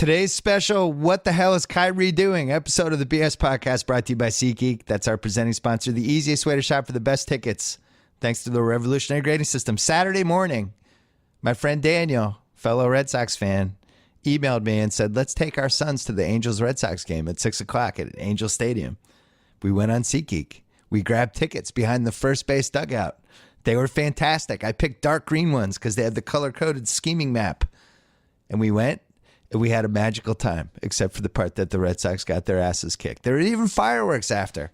Today's special, What the Hell is Kyrie Doing? Episode of the BS Podcast brought to you by SeatGeek. That's our presenting sponsor, the easiest way to shop for the best tickets, thanks to the revolutionary grading system. Saturday morning, my friend Daniel, fellow Red Sox fan, emailed me and said, let's take our sons to the Angels-Red Sox game at 6 o'clock at Angel Stadium. We went on SeatGeek. We grabbed tickets behind the first base dugout. They were fantastic. I picked dark green ones because they had the color-coded scheming map. And we went, and we had a magical time, except for the part that the Red Sox got their asses kicked. There were even fireworks after.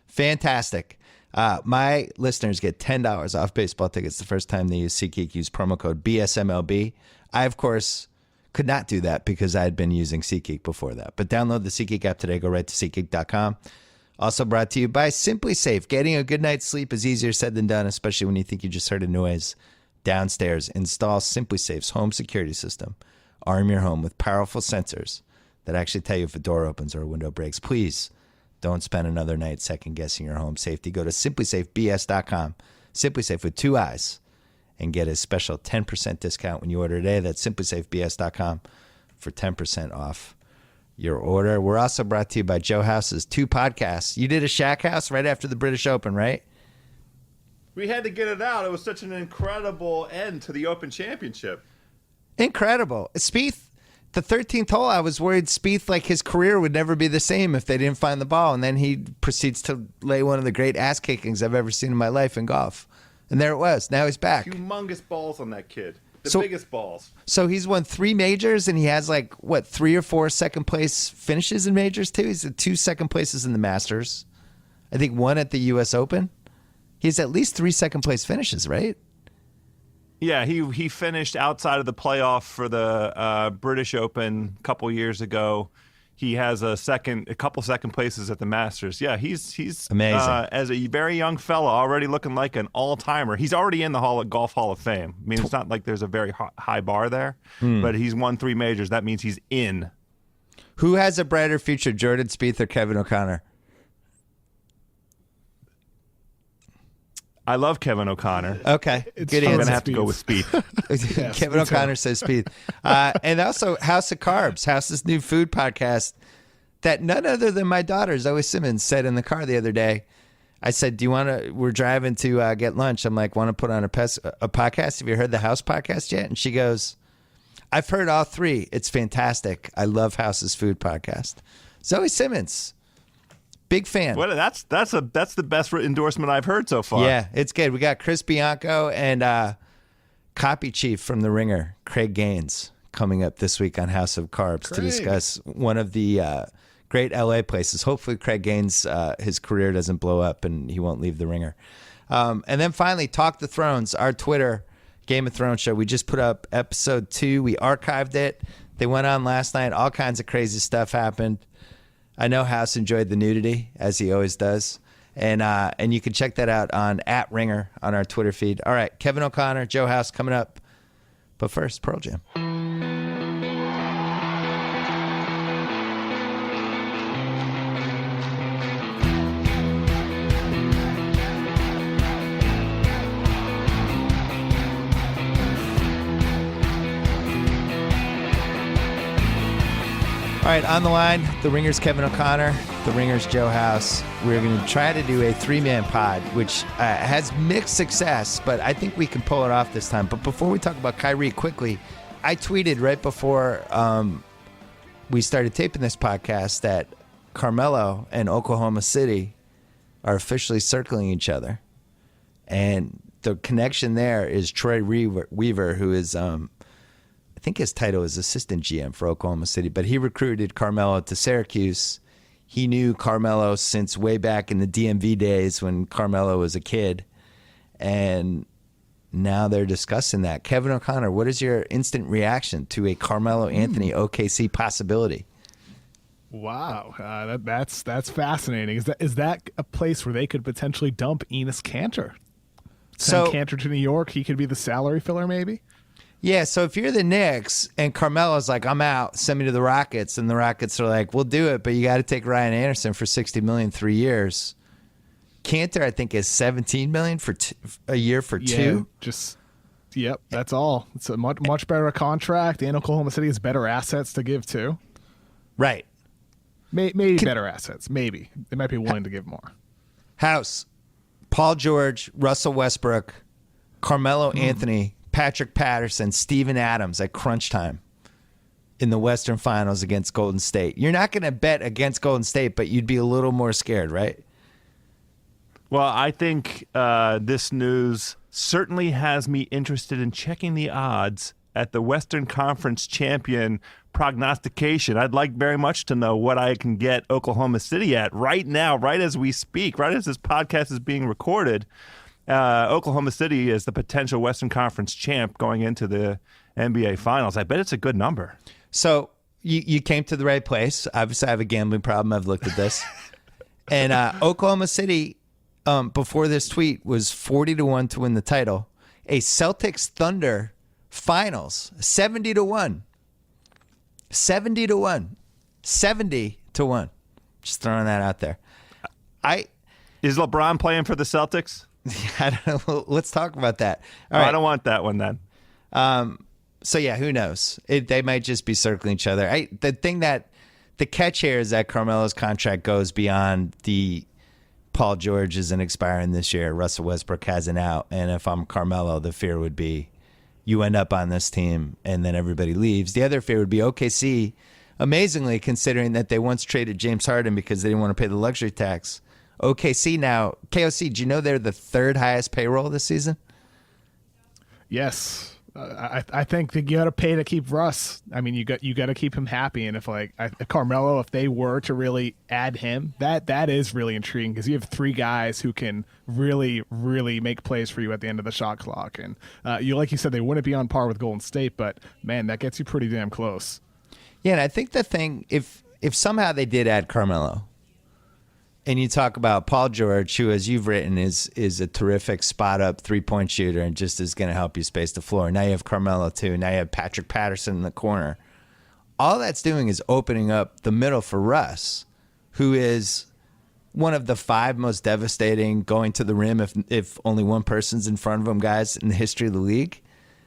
Fantastic. My listeners get $10 off baseball tickets the first time they use SeatGeek. Use promo code BSMLB. I, of course, could not do that because I had been using SeatGeek before that. But download the SeatGeek app today. Go right to SeatGeek.com. Also brought to you by Simply Safe. Getting a good night's sleep is easier said than done, especially when you think you just heard a noise downstairs. Install Simply Safe's home security system. Arm your home with powerful sensors that actually tell you if a door opens or a window breaks. Please don't spend another night second-guessing your home safety. Go to simplysafebs.com, Simply Safe with two eyes, and get a special 10% discount when you order today. That's simplysafebs.com for 10% off your order. We're also brought to you by Joe House's two podcasts. You did a Shack House right after the British Open, right? We had to get it out. It was such an incredible end to the Open Championship. Incredible. Spieth, the 13th hole, I was worried Spieth, like his career would never be the same if they didn't find the ball. And then he proceeds to lay one of the great ass kickings I've ever seen in my life in golf. And there it was. Now he's back. Humongous balls on that kid. The biggest balls. So he's won 3 majors, and he has 3 or 4 second place finishes in majors too. He's at 2 second places in the Masters. I think 1 at the U.S. Open. He's at least 3 second place finishes, right? Yeah, he finished outside of the playoff for the British Open a couple years ago. He has a couple second places at the Masters. Yeah, he's amazing. As a very young fella, already looking like an all-timer. He's already in the Golf Hall of Fame. I mean, it's not like there's a very high bar there, but he's won 3 majors. That means he's in. Who has a brighter future, Jordan Spieth or Kevin O'Connor? I love Kevin O'Connor. Okay, good answer. I'm going to have to go with Spieth. Yeah, Kevin O'Connor says Spieth. And also House of Carbs, House's new food podcast that none other than my daughter, Zoe Simmons, said in the car the other day. I said, do you want to, we're driving to get lunch. I'm like, want to put on a podcast? Have you heard the House podcast yet? And she goes, I've heard all 3. It's fantastic. I love House's food podcast. Zoe Simmons. Big fan. Well, that's the best endorsement I've heard so far. Yeah, it's good. We got Chris Bianco and Copy Chief from The Ringer, Craig Gaines, coming up this week on House of Carbs to discuss one of the great LA places. Hopefully Craig Gaines, his career doesn't blow up and he won't leave The Ringer. And then finally, Talk the Thrones, our Twitter Game of Thrones show. We just put up episode 2. We archived it. They went on last night. All kinds of crazy stuff happened. I know House enjoyed the nudity, as he always does. And you can check that out on @Ringer on our Twitter feed. All right, Kevin O'Connor, Joe House coming up. But first, Pearl Jam. All right, on the line, The Ringer's Kevin O'Connor, The Ringer's Joe House. We're going to try to do a 3-man pod, which has mixed success, but I think we can pull it off this time. But before we talk about Kyrie, quickly, I tweeted right before we started taping this podcast that Carmelo and Oklahoma City are officially circling each other. And the connection there is Troy Weaver, who is... I think his title is assistant GM for Oklahoma City, but he recruited Carmelo to Syracuse. He knew Carmelo since way back in the DMV days when Carmelo was a kid. And now they're discussing that. Kevin O'Connor, what is your instant reaction to a Carmelo Anthony OKC possibility? Wow, that's fascinating. Is that a place where they could potentially dump Enes Kanter? Send Kanter to New York. He could be the salary filler, maybe. Yeah, so if you're the Knicks and Carmelo's like, I'm out, send me to the Rockets, and the Rockets are like, we'll do it, but you got to take Ryan Anderson for $60 million 3 years. Kanter, I think, is $17 million for a year for 2. Yep, that's all. It's a much better contract, and Oklahoma City has better assets to give too. Right. Maybe better assets. Maybe they might be willing to give more. House, Paul George, Russell Westbrook, Carmelo Anthony, Patrick Patterson, Steven Adams at crunch time in the Western Finals against Golden State. You're not going to bet against Golden State, but you'd be a little more scared, right? Well, I think this news certainly has me interested in checking the odds at the Western Conference champion prognostication. I'd like very much to know what I can get Oklahoma City at right now, right as we speak, right as this podcast is being recorded. Oklahoma City is the potential Western Conference champ going into the NBA Finals. I bet it's a good number. So you came to the right place. Obviously, I have a gambling problem. I've looked at this. And Oklahoma City, before this tweet, was 40-1 to win the title. A Celtics Thunder Finals, 70-1. 70-1. 70-1. Just throwing that out there. Is LeBron playing for the Celtics? I don't know. Let's talk about that. All right. right. I don't want that one then. So yeah, who knows? They might just be circling each other. The catch here is that Carmelo's contract goes beyond the Paul George isn't expiring this year. Russell Westbrook has an out. And if I'm Carmelo, the fear would be you end up on this team and then everybody leaves. The other fear would be OKC, amazingly, considering that they once traded James Harden because they didn't want to pay the luxury tax. OKC now, KOC, do you know they're the third highest payroll this season? Yes. I think that you got to pay to keep Russ. I mean, you got to keep him happy. And if Carmelo, if they were to really add him, that is really intriguing because you have three guys who can really, really make plays for you at the end of the shot clock. And like you said, they wouldn't be on par with Golden State, but man, that gets you pretty damn close. Yeah, and I think the thing, if somehow they did add Carmelo, and you talk about Paul George, who, as you've written, is a terrific spot-up three-point shooter and just is going to help you space the floor. Now you have Carmelo, too. Now you have Patrick Patterson in the corner. All that's doing is opening up the middle for Russ, who is one of the five most devastating going to the rim if only one person's in front of him guys in the history of the league.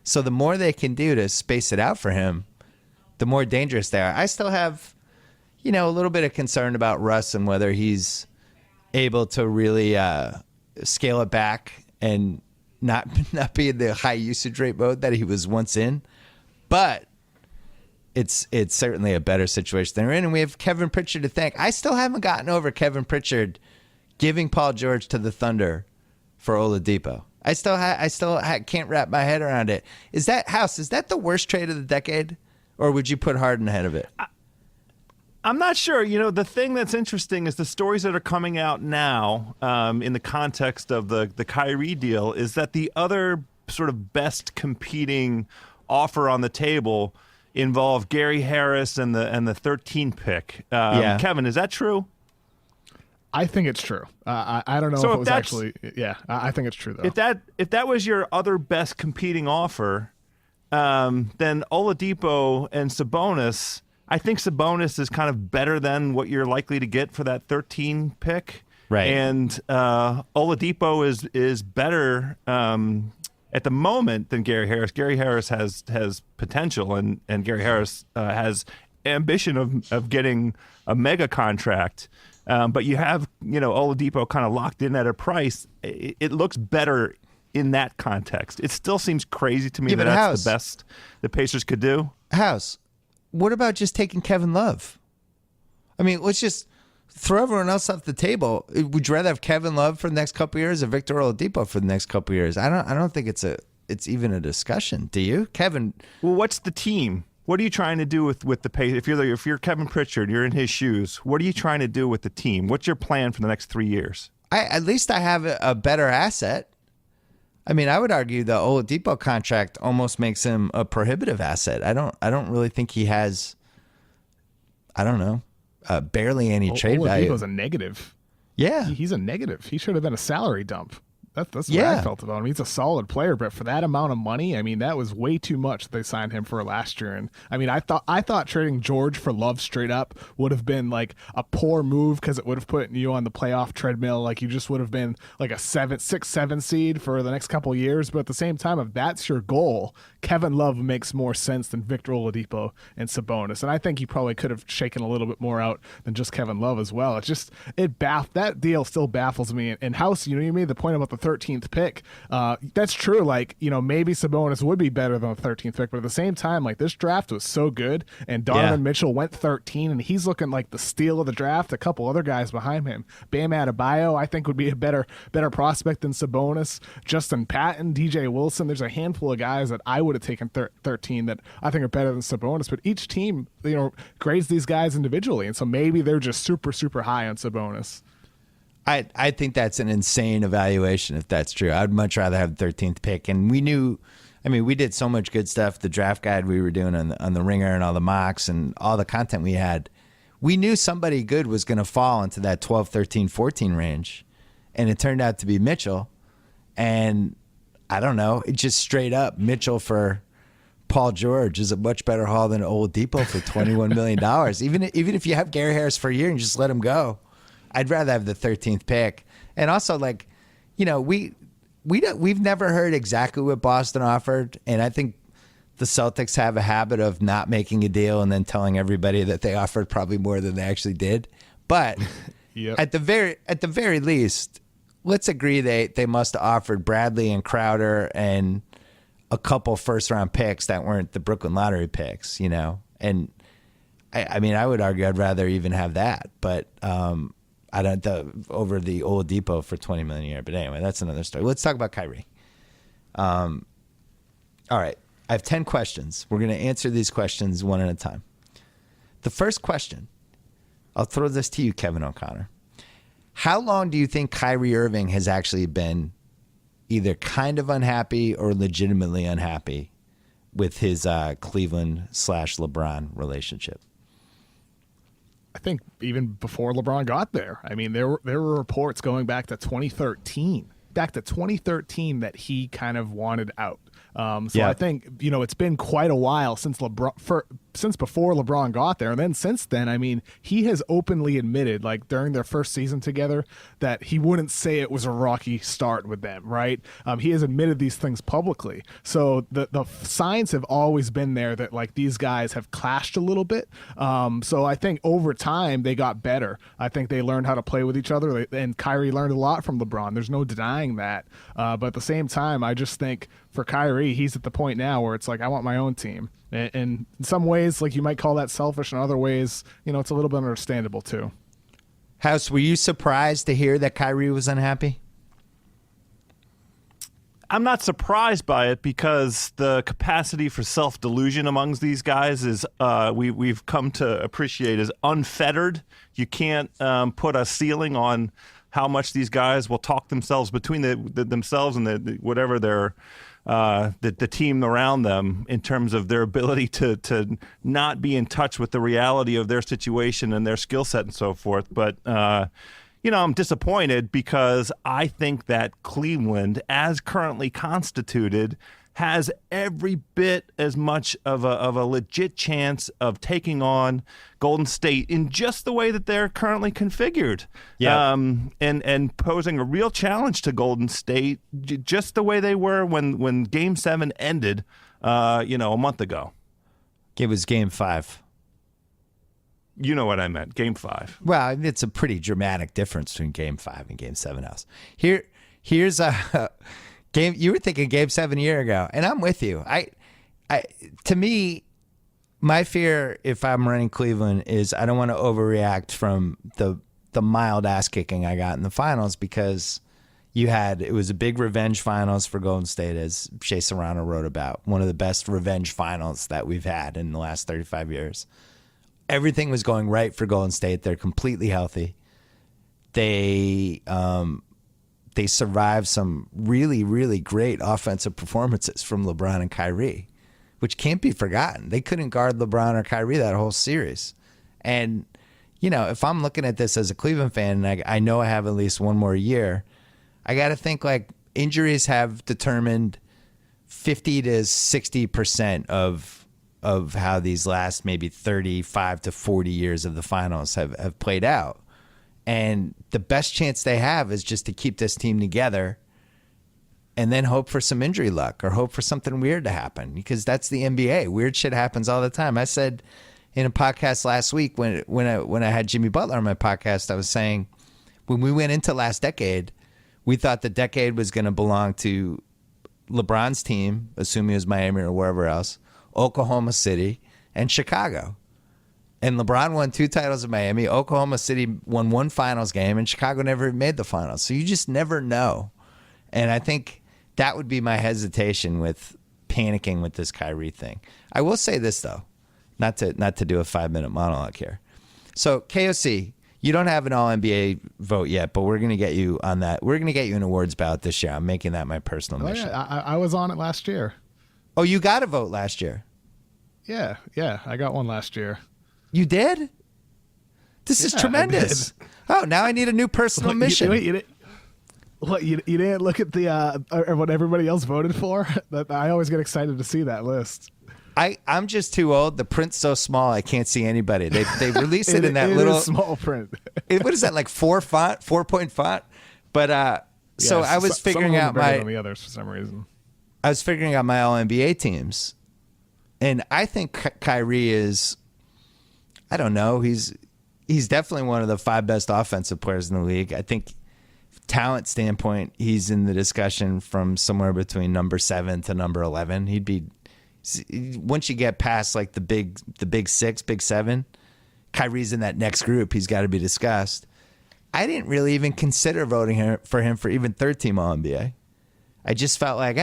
So the more they can do to space it out for him, the more dangerous they are. I still have, a little bit of concern about Russ and whether he's able to really scale it back and not be in the high usage rate mode that he was once in. But it's certainly a better situation than we're in. And we have Kevin Pritchard to thank. I still haven't gotten over Kevin Pritchard giving Paul George to the Thunder for Oladipo. I still can't wrap my head around it. Is that the worst trade of the decade? Or would you put Harden ahead of it? I'm not sure. The thing that's interesting is the stories that are coming out now in the context of the Kyrie deal is that the other sort of best competing offer on the table involve Gary Harris and the 13 pick. Yeah. Kevin, is that true? I think it's true. I don't know if it was actually. Yeah, I think it's true though. If that was your other best competing offer, then Oladipo and Sabonis. I think Sabonis is kind of better than what you're likely to get for that 13 pick. Right. And Oladipo is better at the moment than Gary Harris. Gary Harris has potential, and Gary Harris has ambition of getting a mega contract. But you have, Oladipo kind of locked in at a price. It looks better in that context. It still seems crazy to me that's the best the Pacers could do. House. What about just taking Kevin Love? I mean, let's just throw everyone else off the table. Would you rather have Kevin Love for the next couple of years or Victor Oladipo for the next couple of years? I don't think it's even a discussion. Do you, Kevin? Well, what's the team? What are you trying to do with the Pacers? If you're Kevin Pritchard, you're in his shoes. What are you trying to do with the team? What's your plan for the next 3 years? At least I have a better asset. I mean, I would argue the Oladipo contract almost makes him a prohibitive asset. I don't really think he has, barely any trade value. Oladipo's a negative. Yeah. He's a negative. He should have been a salary dump. That's the way I felt about him. He's a solid player, but for that amount of money, I mean, that was way too much they signed him for last year. And I mean, I thought trading George for Love straight up would have been like a poor move because it would have put you on the playoff treadmill. Like you just would have been like a 7 seed for the next couple of years. But at the same time, if that's your goal, Kevin Love makes more sense than Victor Oladipo and Sabonis. And I think he probably could have shaken a little bit more out than just Kevin Love as well. It's just that deal still baffles me. And House, you made the point about the 13th pick. That's true. Like, maybe Sabonis would be better than the 13th pick, but at the same time, like this draft was so good, and Donovan Mitchell went 13, and he's looking like the steal of the draft. A couple other guys behind him, Bam Adebayo, I think would be a better prospect than Sabonis. Justin Patton, DJ Wilson. There's a handful of guys that I would have taken 13 that I think are better than Sabonis. But each team, grades these guys individually, and so maybe they're just super super high on Sabonis. I think that's an insane evaluation if that's true. I'd much rather have the 13th pick. And we did so much good stuff. The draft guide we were doing on the Ringer and all the mocks and all the content we had. We knew somebody good was going to fall into that 12, 13, 14 range. And it turned out to be Mitchell. And I don't know, it just straight up Mitchell for Paul George is a much better haul than Oladipo for $21 million. Even if you have Gary Harris for a year and just let him go. I'd rather have the 13th pick. And also, like, we've never heard exactly what Boston offered, and I think the Celtics have a habit of not making a deal and then telling everybody that they offered probably more than they actually did. But at the very least, let's agree they must have offered Bradley and Crowder and a couple first-round picks that weren't the Brooklyn lottery picks, And I would argue I'd rather even have that, but I don't over the Oladipo for $20 million a year. But anyway, that's another story. Let's talk about Kyrie. All right. I have 10 questions. We're going to answer these questions one at a time. The first question, I'll throw this to you, Kevin O'Connor. How long do you think Kyrie Irving has actually been either kind of unhappy or legitimately unhappy with his Cleveland/LeBron relationship? I think even before LeBron got there. I mean, there were reports going back to 2013 that he kind of wanted out. I think, it's been quite a while since before LeBron got there. And then since then, I mean, he has openly admitted, like during their first season together, that he wouldn't say it was a rocky start with them, right? He has admitted these things publicly. So the signs have always been there that like these guys have clashed a little bit. So I think over time they got better. I think they learned how to play with each other, and Kyrie learned a lot from LeBron. There's no denying that. But at the same time, I just think for Kyrie, he's at the point now where it's like, I want my own team. And in some ways, like you might call that selfish. In other ways, it's a little bit understandable too. House, were you surprised to hear that Kyrie was unhappy? I'm not surprised by it because the capacity for self-delusion amongst these guys is we've come to appreciate is unfettered. You can't put a ceiling on how much these guys will talk themselves between themselves and whatever their the team around them in terms of their ability to not be in touch with the reality of their situation and their skill set and so forth. But I'm disappointed because I think that Cleveland, as currently constituted, has every bit as much of a legit chance of taking on Golden State in just the way that they're currently configured. Yeah. And posing a real challenge to Golden State just the way they were when Game 7 ended, a month ago. It was Game 5. You know what I meant, Game 5. Well, it's a pretty dramatic difference between Game 5 and Game 7 house. Here's a game. You were thinking Game 7 a year ago, and I'm with you. To me, my fear if I'm running Cleveland is I don't want to overreact from the mild ass kicking I got in the finals because it was a big revenge finals for Golden State, as Shea Serrano wrote about, one of the best revenge finals that we've had in the last 35 years. Everything was going right for Golden State. They're completely healthy. They survived some really, really great offensive performances from LeBron and Kyrie, which can't be forgotten. They couldn't guard LeBron or Kyrie that whole series. And, if I'm looking at this as a Cleveland fan and I know I have at least one more year, I got to think like injuries have determined 50 to 60% of how these last maybe 35 to 40 years of the finals have played out. And the best chance they have is just to keep this team together and then hope for some injury luck or hope for something weird to happen, because that's the NBA. Weird shit happens all the time. I said in a podcast last week when I had Jimmy Butler on my podcast, I was saying when we went into last decade, we thought the decade was going to belong to LeBron's team, assuming it was Miami or wherever else, Oklahoma City, and Chicago. And LeBron won 2 titles in Miami. Oklahoma City won 1 finals game, and Chicago never made the finals. So you just never know. And I think that would be my hesitation with panicking with this Kyrie thing. I will say this, though, not to do a 5-minute monologue here. So KOC, you don't have an All-NBA vote yet, but we're going to get you on that. We're going to get you an awards ballot this year. I'm making that my personal mission. Yeah, I was on it last year. Oh, you got a vote last year? Yeah, I got one last year. You did? This is tremendous. Oh, now I need a new personal mission. You didn't look at the or what everybody else voted for? I always get excited to see that list. I'm just too old. The print's so small I can't see anybody. They released it in that little small print. What is that, like 4-point font? But so I was figuring out than the others for some reason. I was figuring out my All NBA teams, and I think Kyrie is, I don't know, he's definitely one of the 5 best offensive players in the league. I think talent standpoint, he's in the discussion from somewhere between number 7 to number 11. He'd be, once you get past like the big 6, big 7, Kyrie's in that next group. He's got to be discussed. I didn't really even consider voting for him for even 3rd-team All-NBA. I just felt like,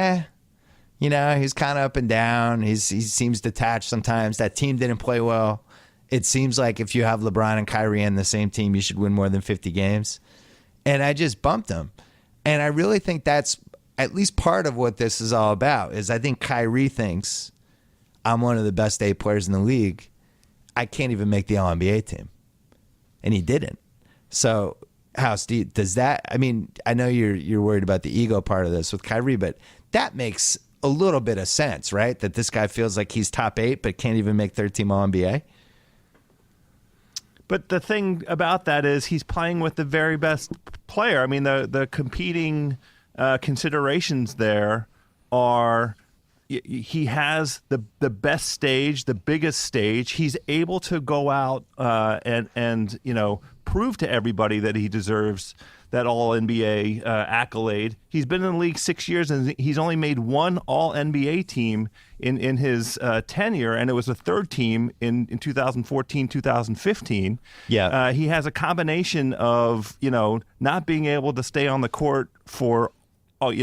he's kind of up and down. He seems detached sometimes. That team didn't play well. It seems like if you have LeBron and Kyrie on the same team, you should win more than 50 games. And I just bumped him. And I really think that's at least part of what this is all about, is I think Kyrie thinks I'm one of the best 8 players in the league. I can't even make the All-NBA team. And he didn't. So, House, does that, I mean, I know you're worried about the ego part of this with Kyrie, but that makes a little bit of sense, right? That this guy feels like he's top 8 but can't even make 3rd-team All-NBA. But the thing about that is he's playing with the very best player. I mean, the competing considerations there are he has the best stage, the biggest stage. He's able to go out and prove to everybody that he deserves that All-NBA accolade. He's been in the league 6 years, and he's only made 1 All-NBA team in his tenure, and it was a 3rd team in 2014, 2015. Yeah. He has a combination of, not being able to stay on the court for, early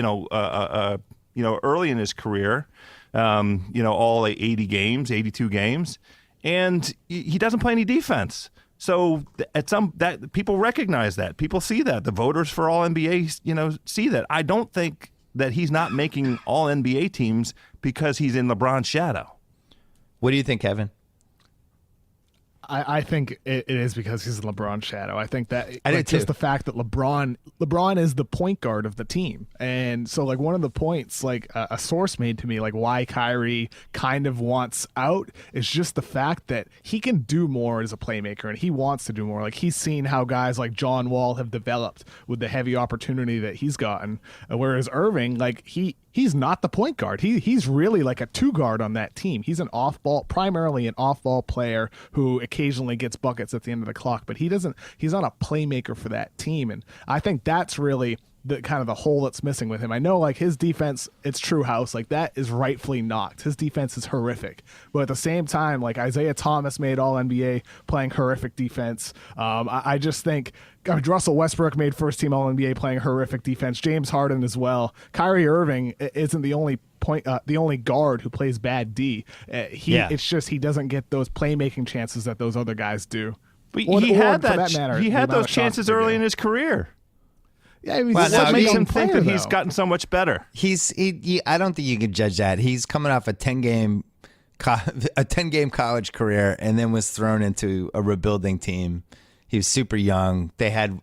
in his career, all 80 games, 82 games, and he doesn't play any defense. So that people recognize that. People see that. The voters for All-NBA, see that. I don't think that he's not making All-NBA teams because he's in LeBron's shadow. What do you think, Kevin? I think it is because he's LeBron's shadow. I think that just the fact that LeBron is the point guard of the team. And so like one of the points like a source made to me, like why Kyrie kind of wants out, is just the fact that he can do more as a playmaker and he wants to do more. Like he's seen how guys like John Wall have developed with the heavy opportunity that he's gotten. Whereas Irving, like he's not the point guard. He's really like a 2 guard on that team. He's primarily an off-ball player who occasionally gets buckets at the end of the clock, but he's not a playmaker for that team. And I think that's really the kind of the hole that's missing with him. I know like his defense, it's true, House, like that is rightfully knocked. His defense is horrific. But at the same time, like Isaiah Thomas made All-NBA playing horrific defense. I just think Russell Westbrook made 1st-team All-NBA playing horrific defense. James Harden as well. Kyrie Irving isn't the only guard who plays bad D. It's just he doesn't get those playmaking chances that those other guys do. But he had those chances early in his career. Yeah, I mean, what makes him think that he's gotten so much better? I don't think you can judge that. He's coming off a 10-game college career and then was thrown into a rebuilding team. He was super young. They had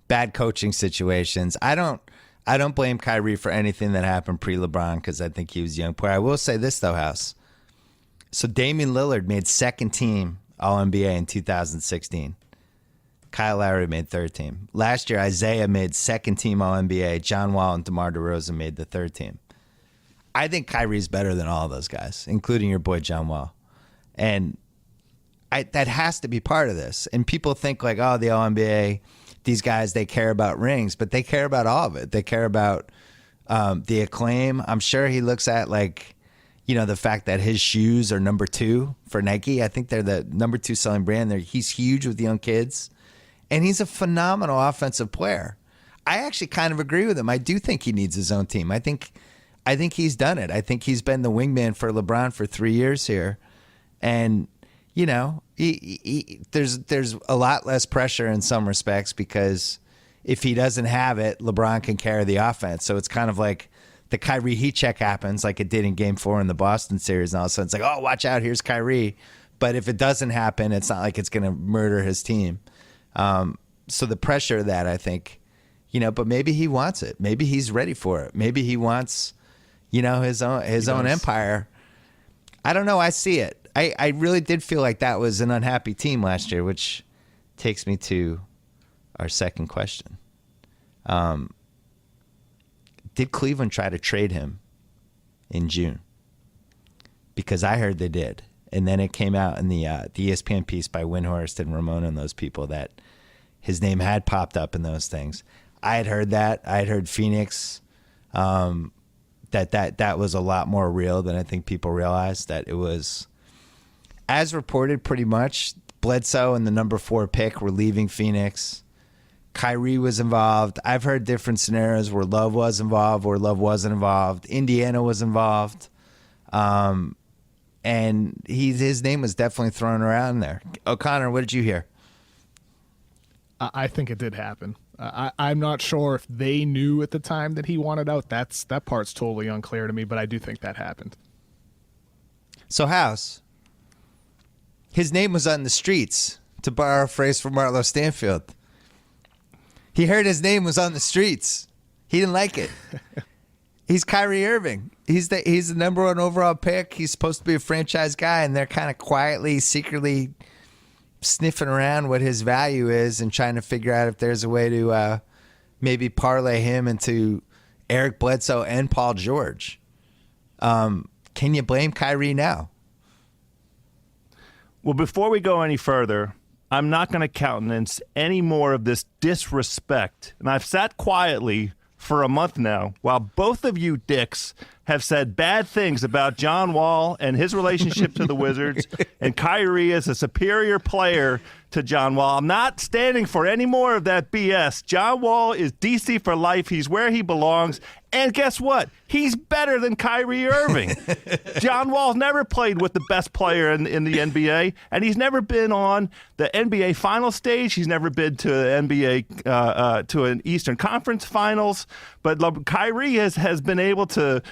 bad coaching situations. I don't I don't blame Kyrie for anything that happened pre-LeBron because I think he was a young player. I will say this, though, House. So Damian Lillard made second team All-NBA in 2016. Kyle Lowry made third team. Last year, Isaiah made second team All-NBA. John Wall and DeMar DeRozan made the third team. I think Kyrie's better than all of those guys, including your boy John Wall. And that has to be part of this. And people think like, oh, the All-NBA, these guys, they care about rings, but they care about all of it. They care about the acclaim. I'm sure he looks at like, the fact that his shoes are number 2 for Nike. I think they're the number 2 selling brand. He's huge with young kids. And he's a phenomenal offensive player. I actually kind of agree with him. I do think he needs his own team. I think he's done it. I think he's been the wingman for LeBron for 3 years here. And, there's a lot less pressure in some respects because if he doesn't have it, LeBron can carry the offense. So it's kind of like the Kyrie heat check happens like it did in Game 4 in the Boston series. And all of a sudden it's like, oh, watch out, here's Kyrie. But if it doesn't happen, it's not like it's going to murder his team. So the pressure of that, I think, but maybe he wants it. Maybe he's ready for it. Maybe he wants, his own empire. I don't know. I see it. I really did feel like that was an unhappy team last year, which takes me to our second question. Did Cleveland try to trade him in June? Because I heard they did. And then it came out in the ESPN piece by Windhorst and Ramona and those people that his name had popped up in those things. I had heard that. I had heard Phoenix, that was a lot more real than I think people realized, that it was, as reported pretty much, Bledsoe and the number 4 pick were leaving Phoenix. Kyrie was involved. I've heard different scenarios where Love was involved, where Love wasn't involved. Indiana was involved. And his name was definitely thrown around there. O'Connor, what did you hear? I think it did happen. I'm not sure if they knew at the time that he wanted out. That part's totally unclear to me, but I do think that happened. So, House, his name was on the streets, to borrow a phrase from Marlo Stanfield. He heard his name was on the streets. He didn't like it. He's Kyrie Irving. He's the number 1 overall pick. He's supposed to be a franchise guy, and they're kind of quietly, secretly sniffing around what his value is and trying to figure out if there's a way to maybe parlay him into Eric Bledsoe and Paul George. Can you blame Kyrie now? Well, before we go any further, I'm not going to countenance any more of this disrespect. And I've sat quietly for a month now while both of you dicks have said bad things about John Wall and his relationship to the Wizards and Kyrie as a superior player to John Wall. I'm not standing for any more of that BS. John Wall is DC for life. He's where he belongs. And guess what? He's better than Kyrie Irving. John Wall's never played with the best player in the NBA, and he's never been on the NBA final stage. He's never been to NBA to an Eastern Conference Finals. But Kyrie has been able to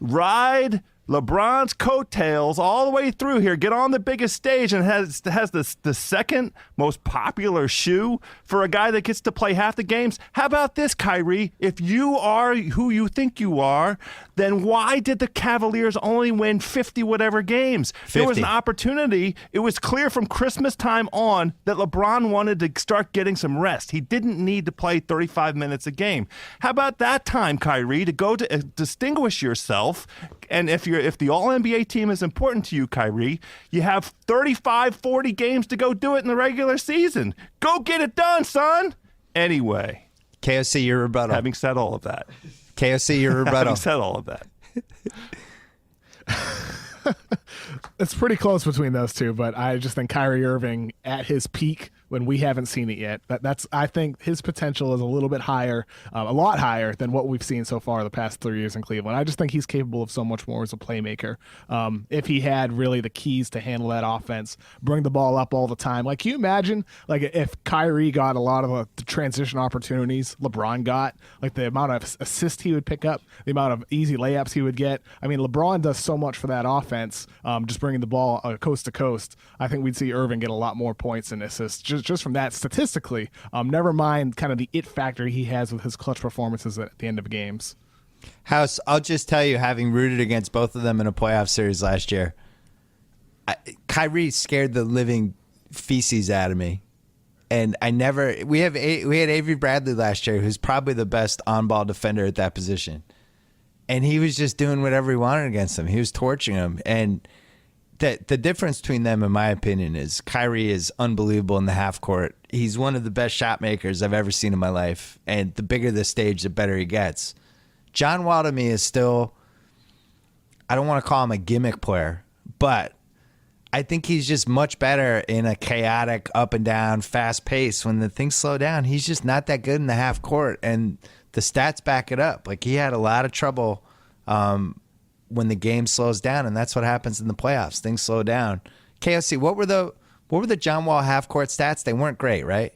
ride LeBron's coattails all the way through here, get on the biggest stage, and has the second most popular shoe for a guy that gets to play half the games. How about this, Kyrie? If you are who you think you are, then why did the Cavaliers only win 50 whatever games? 50. There was an opportunity. It was clear from Christmas time on that LeBron wanted to start getting some rest. He didn't need to play 35 minutes a game. How about that time, Kyrie, to go to distinguish yourself? And if the All-NBA team is important to you, Kyrie, you have 35, 40 games to go do it in the regular season. Go get it done, son. Anyway. KOC, your rebuttal. Having said all of that. KOC, your rebuttal. Having said all of that. It's pretty close between those two, but I just think Kyrie Irving at his peak when we haven't seen it yet. I think his potential is a little bit higher, a lot higher than what we've seen so far the past 3 years in Cleveland. I just think he's capable of so much more as a playmaker. If he had really the keys to handle that offense, bring the ball up all the time. Like, can you imagine, like, if Kyrie got a lot of the transition opportunities LeBron got, like the amount of assists he would pick up, the amount of easy layups he would get. I mean, LeBron does so much for that offense, just bringing carrying the ball coast to coast, I think we'd see Irving get a lot more points and assists just from that statistically. Never mind kind of the it factor he has with his clutch performances at the end of games. House, I'll just tell you, having rooted against both of them in a playoff series last year, Kyrie scared the living feces out of me. And we had Avery Bradley last year, who's probably the best on-ball defender at that position. And he was just doing whatever he wanted against him. He was torching him. And the difference between them, in my opinion, is Kyrie is unbelievable in the half court. He's one of the best shot makers I've ever seen in my life. And the bigger the stage, the better he gets. John Wall to me is still, I don't want to call him a gimmick player, but I think he's just much better in a chaotic, up and down, fast pace. When the things slow down, he's just not that good in the half court. And the stats back it up. Like, he had a lot of trouble when the game slows down, and that's what happens in the playoffs. Things slow down. KOC, what were the John Wall half court stats? They weren't great, right?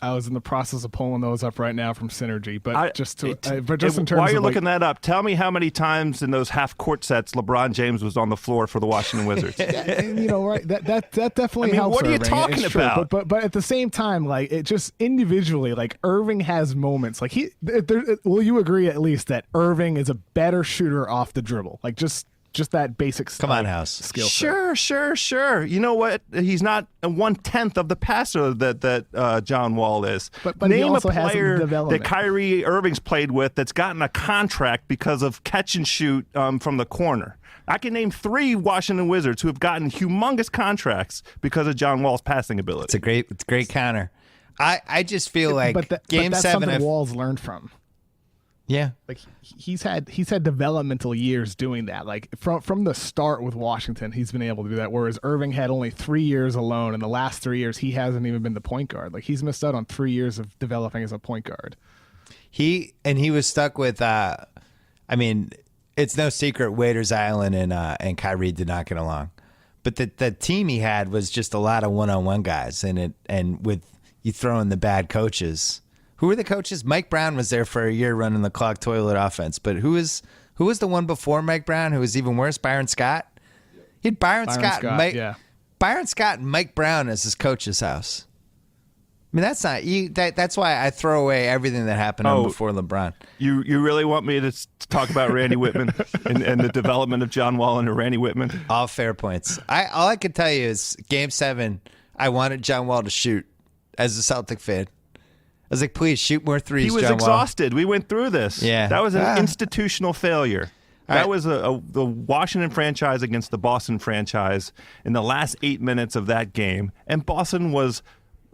I was in the process of pulling those up right now from Synergy, but in terms while you're of looking that up, tell me how many times in those half court sets LeBron James was on the floor for the Washington Wizards. Right? That definitely helps. What are you Irving. talking about? But at the same time, like, it just individually, like, Irving has moments. Like, will you agree at least that Irving is a better shooter off the dribble? Like, just that basic Come on, House. skill. Sure. You know what? He's not 1/10 of the passer that John Wall is. But name he also a player has that Kyrie Irving's played with that's gotten a contract because of catch and shoot from the corner. I can name 3 Washington Wizards who have gotten humongous contracts because of John Wall's passing ability. It's a great counter. I just feel like Game that's 7. Something Wall's learned from. Yeah, like he's had developmental years doing that. Like from the start with Washington, he's been able to do that. Whereas Irving had only 3 years alone, and the last 3 years he hasn't even been the point guard. Like, he's missed out on 3 years of developing as a point guard. He was stuck with. It's no secret Waiters Island and Kyrie did not get along, but the team he had was just a lot of one-on-one guys, and with you throw in the bad coaches. Who were the coaches? Mike Brown was there for a year running the clock toilet offense. But who was the one before Mike Brown who was even worse? Byron Scott? He had Byron Scott and Mike Brown as his coach's house. I mean, that's why I throw away everything that happened before LeBron. You really want me to talk about Randy Whitman and the development of John Wall into Randy Whitman? All fair points. All I can tell you is Game 7, I wanted John Wall to shoot as a Celtic fan. I was like, please shoot more threes, John Wall. He was exhausted. We went through this. Yeah. That was an institutional failure. That was the Washington franchise against the Boston franchise in the last 8 minutes of that game. And Boston was,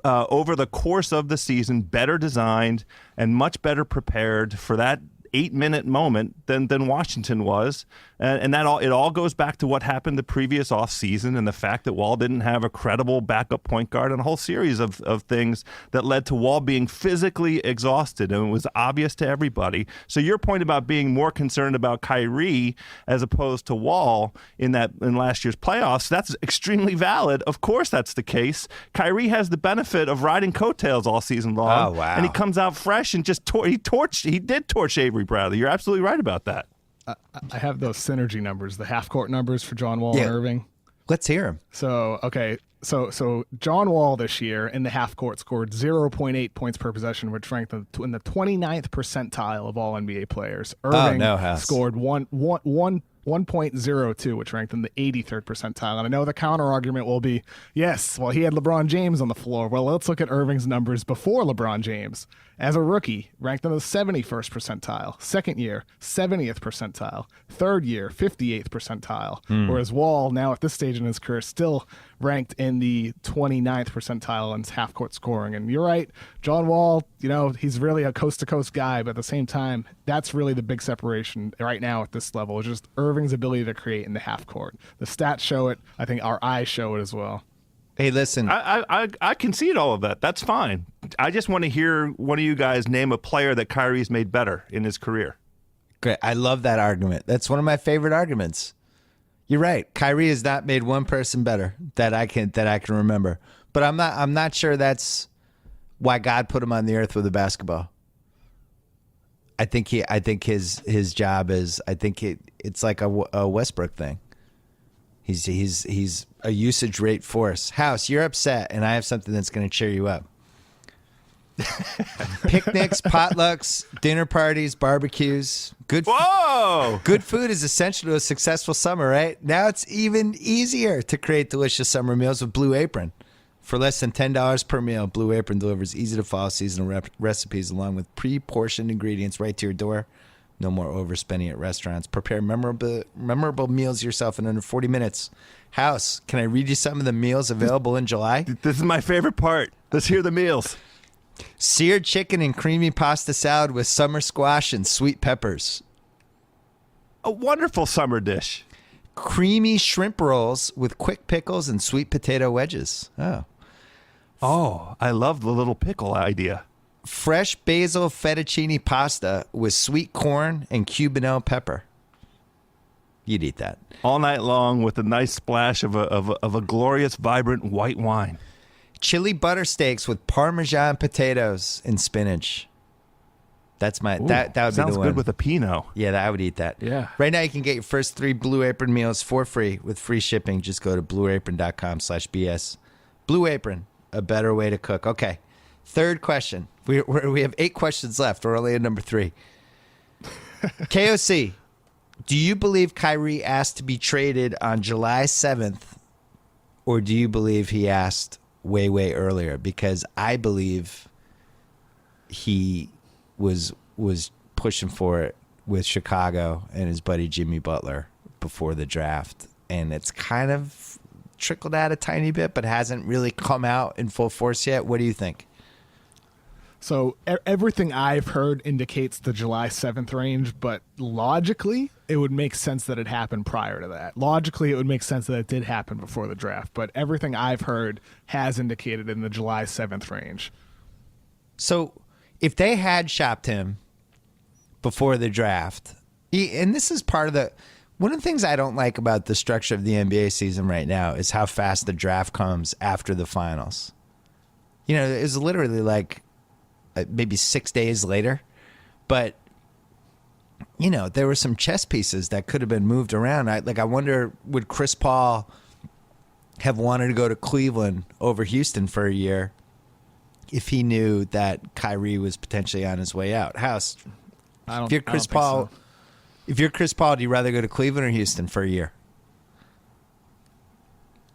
over the course of the season, better designed and much better prepared for that 8-minute moment than Washington was. And it all goes back to what happened the previous offseason and the fact that Wall didn't have a credible backup point guard and a whole series of things that led to Wall being physically exhausted. And it was obvious to everybody. So your point about being more concerned about Kyrie as opposed to Wall in last year's playoffs, that's extremely valid. Of course that's the case. Kyrie has the benefit of riding coattails all season long. Oh, wow. And he comes out fresh and just he did torch Avery Bradley. You're absolutely right about that. I have those synergy numbers, the half-court numbers for John Wall and Irving. Let's hear them. So, okay. So John Wall this year in the half-court scored 0.8 points per possession, which ranked in the 29th percentile of all NBA players. Irving scored 1.02, which ranked in the 83rd percentile. And I know the counter-argument will be, yes, well, he had LeBron James on the floor. Well, let's look at Irving's numbers before LeBron James. As a rookie, ranked in the 71st percentile. Second year, 70th percentile. Third year, 58th percentile. Whereas Wall, now at this stage in his career, still ranked in the 29th percentile in half-court scoring. And you're right, John Wall, he's really a coast-to-coast guy, but at the same time, that's really the big separation right now at this level, is just Irving's ability to create in the half-court. The stats show it. I think our eyes show it as well. Hey, listen. I concede all of that. That's fine. I just want to hear one of you guys name a player that Kyrie's made better in his career. Great. I love that argument. That's one of my favorite arguments. You're right. Kyrie has not made one person better that I can remember. But I'm not sure that's why God put him on the earth with a basketball. I think his job is, it's like a Westbrook thing. He's a usage rate force. House, you're upset, and I have something that's going to cheer you up. Picnics, potlucks, dinner parties, barbecues. Whoa! Good food is essential to a successful summer, right? Now it's even easier to create delicious summer meals with Blue Apron. For less than $10 per meal, Blue Apron delivers easy-to-follow seasonal recipes along with pre-portioned ingredients right to your door. No more overspending at restaurants. Prepare memorable meals yourself in under 40 minutes. House, can I read you some of the meals available in July? This is my favorite part. Let's hear the meals. Seared chicken and creamy pasta salad with summer squash and sweet peppers. A wonderful summer dish. Creamy shrimp rolls with quick pickles and sweet potato wedges. Oh, I love the little pickle idea. Fresh basil fettuccine pasta with sweet corn and Cubano pepper. You'd eat that. All night long with a nice splash of a glorious, vibrant white wine. Chili butter steaks with Parmesan potatoes and spinach. That's my that would be the one. Sounds good with a Pinot. Yeah, I would eat that. Yeah. Right now you can get your first 3 Blue Apron meals for free with free shipping. Just go to blueapron.com/BS. Blue Apron, a better way to cook. Okay. Third question. We have 8 questions left. We're only at number 3. KOC, do you believe Kyrie asked to be traded on July 7th, or do you believe he asked way earlier? Because I believe he was pushing for it with Chicago and his buddy Jimmy Butler before the draft, and it's kind of trickled out a tiny bit, but hasn't really come out in full force yet. What do you think? So everything I've heard indicates the July 7th range, but logically, it would make sense that it happened prior to that. Logically, it would make sense that it did happen before the draft, but everything I've heard has indicated in the July 7th range. So if they had shopped him before the draft, and this is part of one of the things I don't like about the structure of the NBA season right now is how fast the draft comes after the finals. You know, it was literally like maybe 6 days later, but you know, there were some chess pieces that could have been moved around. I wonder, would Chris Paul have wanted to go to Cleveland over Houston for a year if he knew that Kyrie was potentially on his way out? House, if you're Chris Paul, do you rather go to Cleveland or Houston for a year?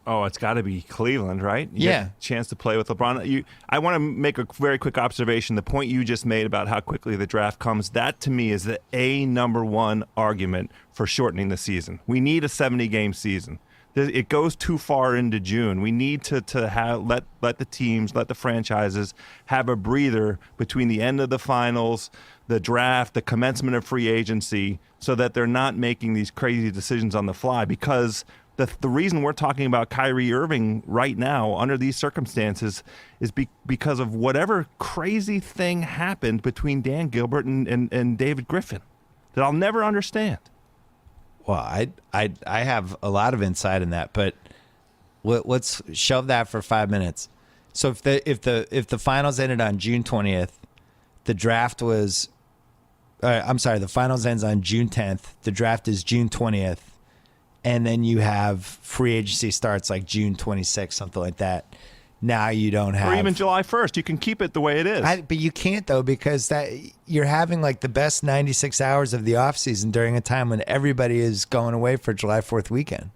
Oh, it's got to be Cleveland, right? You Yeah. get a chance to play with LeBron. I want to make a very quick observation. The point you just made about how quickly the draft comes, that to me is the number one argument for shortening the season. We need a 70-game season. It goes too far into June. We need to let the teams, let the franchises have a breather between the end of the finals, the draft, the commencement of free agency, so that they're not making these crazy decisions on the fly. Because the reason we're talking about Kyrie Irving right now under these circumstances is because of whatever crazy thing happened between Dan Gilbert and David Griffin that I'll never understand. Well, I have a lot of insight in that, but let's shelve that for 5 minutes. So if the finals ended on June 20th, the draft was, the finals ends on June 10th. The draft is June 20th, and then you have free agency starts like June 26th, something like that. Now you don't have, or even July 1st. You can keep it the way it is. But you can't though, because that you're having like the best 96 hours of the offseason during a time when everybody is going away for July 4th weekend.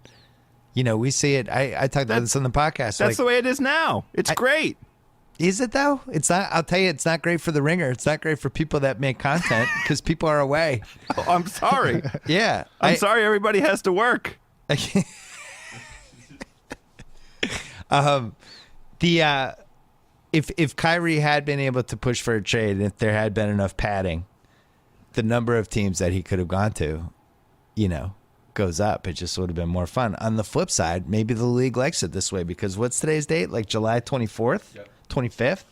You know, we see it. I talked about this on the podcast. That's the way it is now. It's great. Is it though? It's not. I'll tell you, it's not great for the Ringer. It's not great for people that make content because people are away. Oh, I'm sorry. Yeah, I'm sorry. Everybody has to work. If Kyrie had been able to push for a trade, and if there had been enough padding, the number of teams that he could have gone to, you know, goes up. It just would have been more fun. On the flip side, maybe the league likes it this way because what's today's date? Like July 24th, 25th?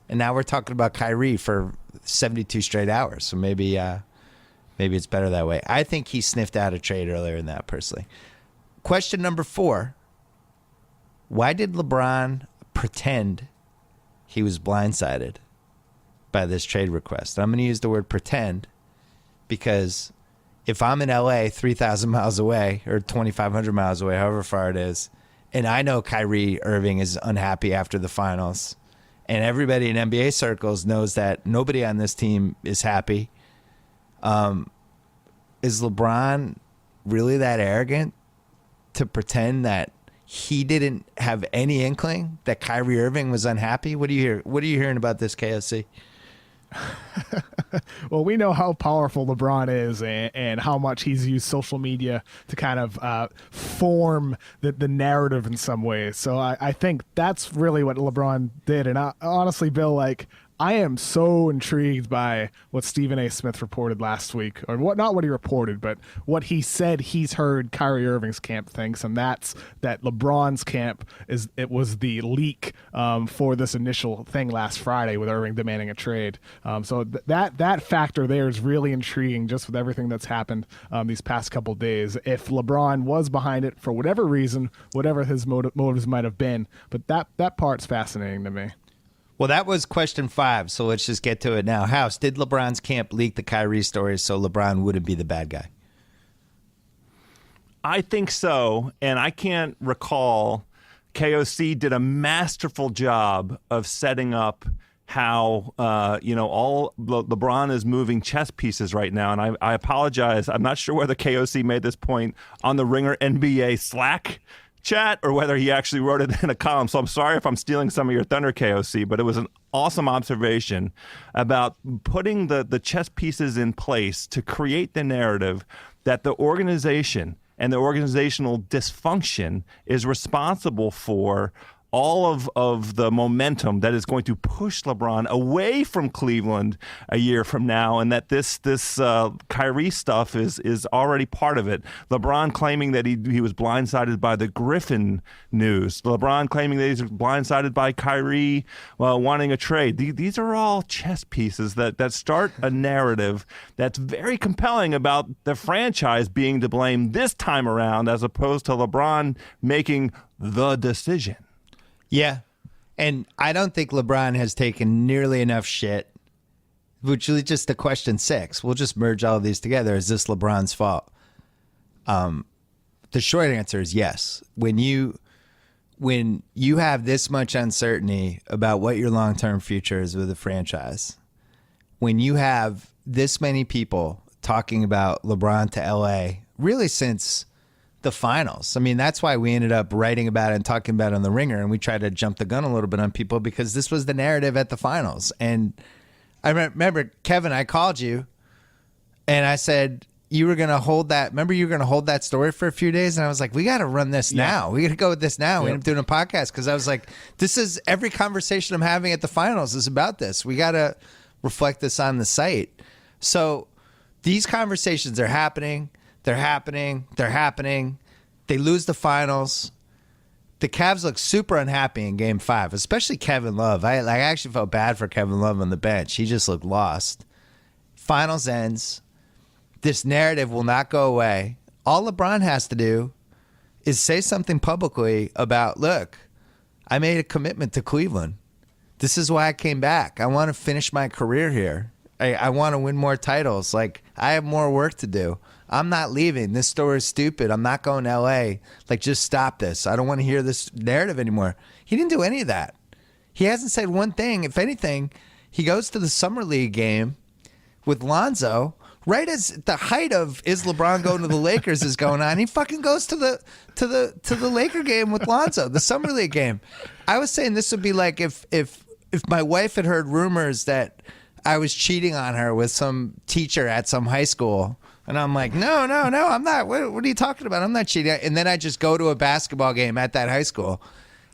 And now we're talking about Kyrie for 72 straight hours. So maybe it's better that way. I think he sniffed out a trade earlier than that, personally. Question number 4. Why did LeBron pretend he was blindsided by this trade request? I'm going to use the word pretend because if I'm in LA 3,000 miles away or 2,500 miles away, however far it is, and I know Kyrie Irving is unhappy after the finals, and everybody in NBA circles knows that nobody on this team is happy, is LeBron really that arrogant to pretend that he didn't have any inkling that Kyrie Irving was unhappy? What do you hear? What are you hearing about this, KOC? Well, we know how powerful LeBron is and how much he's used social media to kind of form the narrative in some ways. So I think that's really what LeBron did. And honestly, Bill, like, I am so intrigued by what Stephen A. Smith reported last week, or not what he reported, but what he said he's heard Kyrie Irving's camp thinks, and that's that LeBron's camp was the leak for this initial thing last Friday with Irving demanding a trade. So that factor there is really intriguing, just with everything that's happened these past couple days. If LeBron was behind it for whatever reason, whatever his motives might have been, but that part's fascinating to me. Well, that was question 5, so let's just get to it now. House, did LeBron's camp leak the Kyrie story so LeBron wouldn't be the bad guy? I think so, and I can't recall. KOC did a masterful job of setting up how all LeBron is moving chess pieces right now, and I apologize. I'm not sure whether KOC made this point on the Ringer NBA Slack chat or whether he actually wrote it in a column. So I'm sorry if I'm stealing some of your thunder, KOC, but it was an awesome observation about putting the chess pieces in place to create the narrative that the organization and the organizational dysfunction is responsible for all of the momentum that is going to push LeBron away from Cleveland a year from now, and that this Kyrie stuff is already part of it. LeBron claiming that he was blindsided by the Griffin news. LeBron claiming that he's blindsided by Kyrie wanting a trade. These are all chess pieces that start a narrative that's very compelling about the franchise being to blame this time around, as opposed to LeBron making the decision. Yeah, and I don't think LeBron has taken nearly enough shit, which is just the question 6. We'll just merge all of these together. Is this LeBron's fault? The short answer is yes. When you have this much uncertainty about what your long-term future is with the franchise, when you have this many people talking about LeBron to LA, really since the finals. I mean, that's why we ended up writing about it and talking about it on the Ringer, and we tried to jump the gun a little bit on people because this was the narrative at the finals. And I remember, Kevin, I called you and I said you were going to hold that. Remember, you were going to hold that story for a few days, and I was like, we got to run this now. We got to go with this now. We ended up doing a podcast because I was like, this is every conversation I'm having at the finals is about this. We got to reflect this on the site. So these conversations are happening. They're happening. They lose the finals. The Cavs look super unhappy in Game 5, especially Kevin Love. I actually felt bad for Kevin Love on the bench. He just looked lost. Finals ends. This narrative will not go away. All LeBron has to do is say something publicly about, look, I made a commitment to Cleveland. This is why I came back. I want to finish my career here. I want to win more titles. Like, I have more work to do. I'm not leaving. This story is stupid. I'm not going to LA. Like, just stop this. I don't want to hear this narrative anymore. He didn't do any of that. He hasn't said one thing. If anything, he goes to the Summer League game with Lonzo right as the height of is LeBron going to the Lakers is going on. He fucking goes to the Laker game with Lonzo, the Summer League game. I was saying this would be like if my wife had heard rumors that I was cheating on her with some teacher at some high school. And I'm like, no, I'm not. What are you talking about? I'm not cheating. And then I just go to a basketball game at that high school.